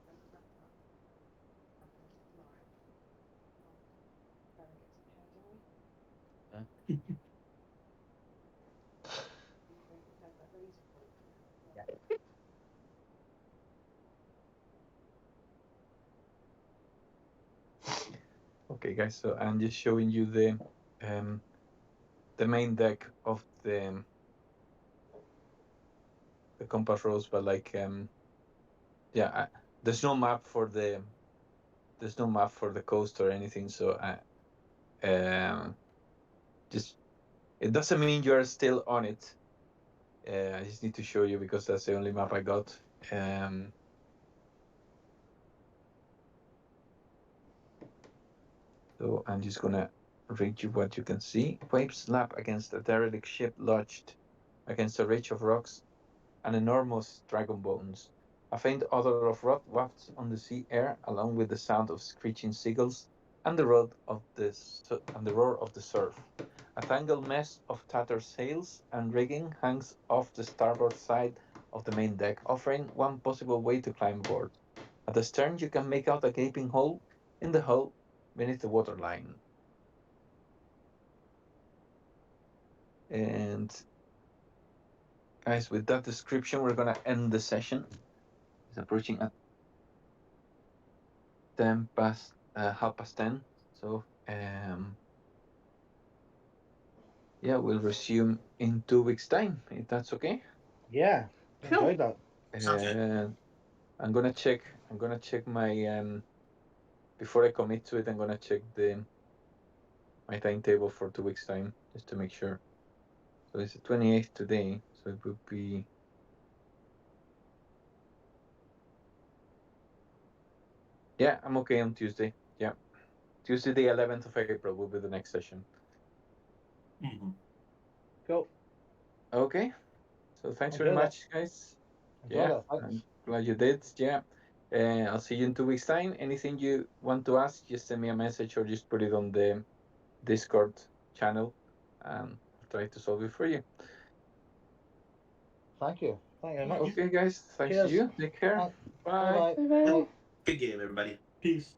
When does that start? Happens tomorrow. Better get some hair dye. Yeah. You going to have that razor point now? Yeah. okay guys, so I'm just showing you the main deck of the compass rose, but like yeah, there's no map for the coast or anything, so just it doesn't mean you're still on it. I just need to show you because that's the only map I got. So I'm just gonna read you what you can see. Waves slap against a derelict ship lodged against a ridge of rocks and enormous dragon bones. A faint odor of rot wafts on the sea air, along with the sound of screeching seagulls and the roar of the surf. A tangled mess of tattered sails and rigging hangs off the starboard side of the main deck, offering one possible way to climb aboard. At the stern, you can make out a gaping hole in the hull beneath the waterline. And guys, with that description, we're gonna end the session. It's approaching at 10:30. So yeah, we'll resume in 2 weeks' time, if that's okay. Yeah, Cool. enjoyed that. Sounds good. And I'm gonna check my before I commit to it, I'm gonna check my timetable for 2 weeks' time just to make sure. So it's the 28th today, so it would be yeah, I'm okay on Tuesday. Yeah. Tuesday the 11th of April will be the next session. Mhm. Cool. Okay. So thanks very Enjoyed it. much, guys. Enjoyed Yeah, it. Thanks. I'm glad you did. Yeah. I'll see you in 2 weeks' time. Anything you want to ask, just send me a message or just put it on the Discord channel and I'll try to solve it for you. Thank you. Thank you very much. Okay, guys. Thanks to Cheers. you. Take care. Bye. Bye. Bye. Bye bye. Good game, everybody. Peace.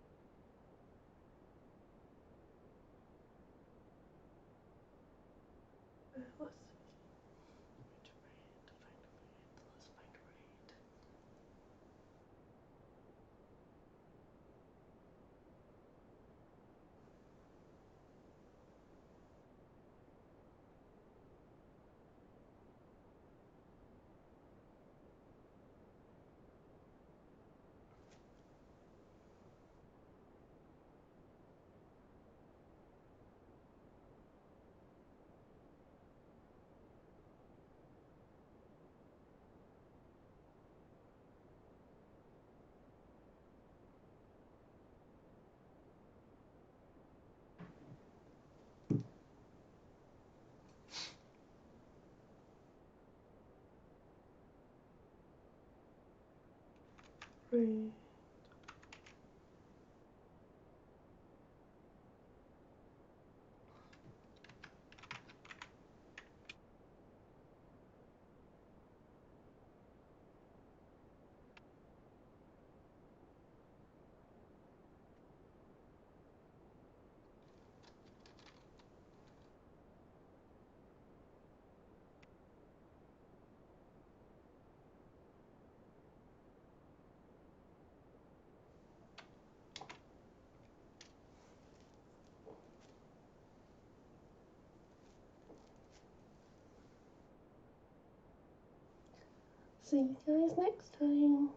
Let's see. See you guys next time.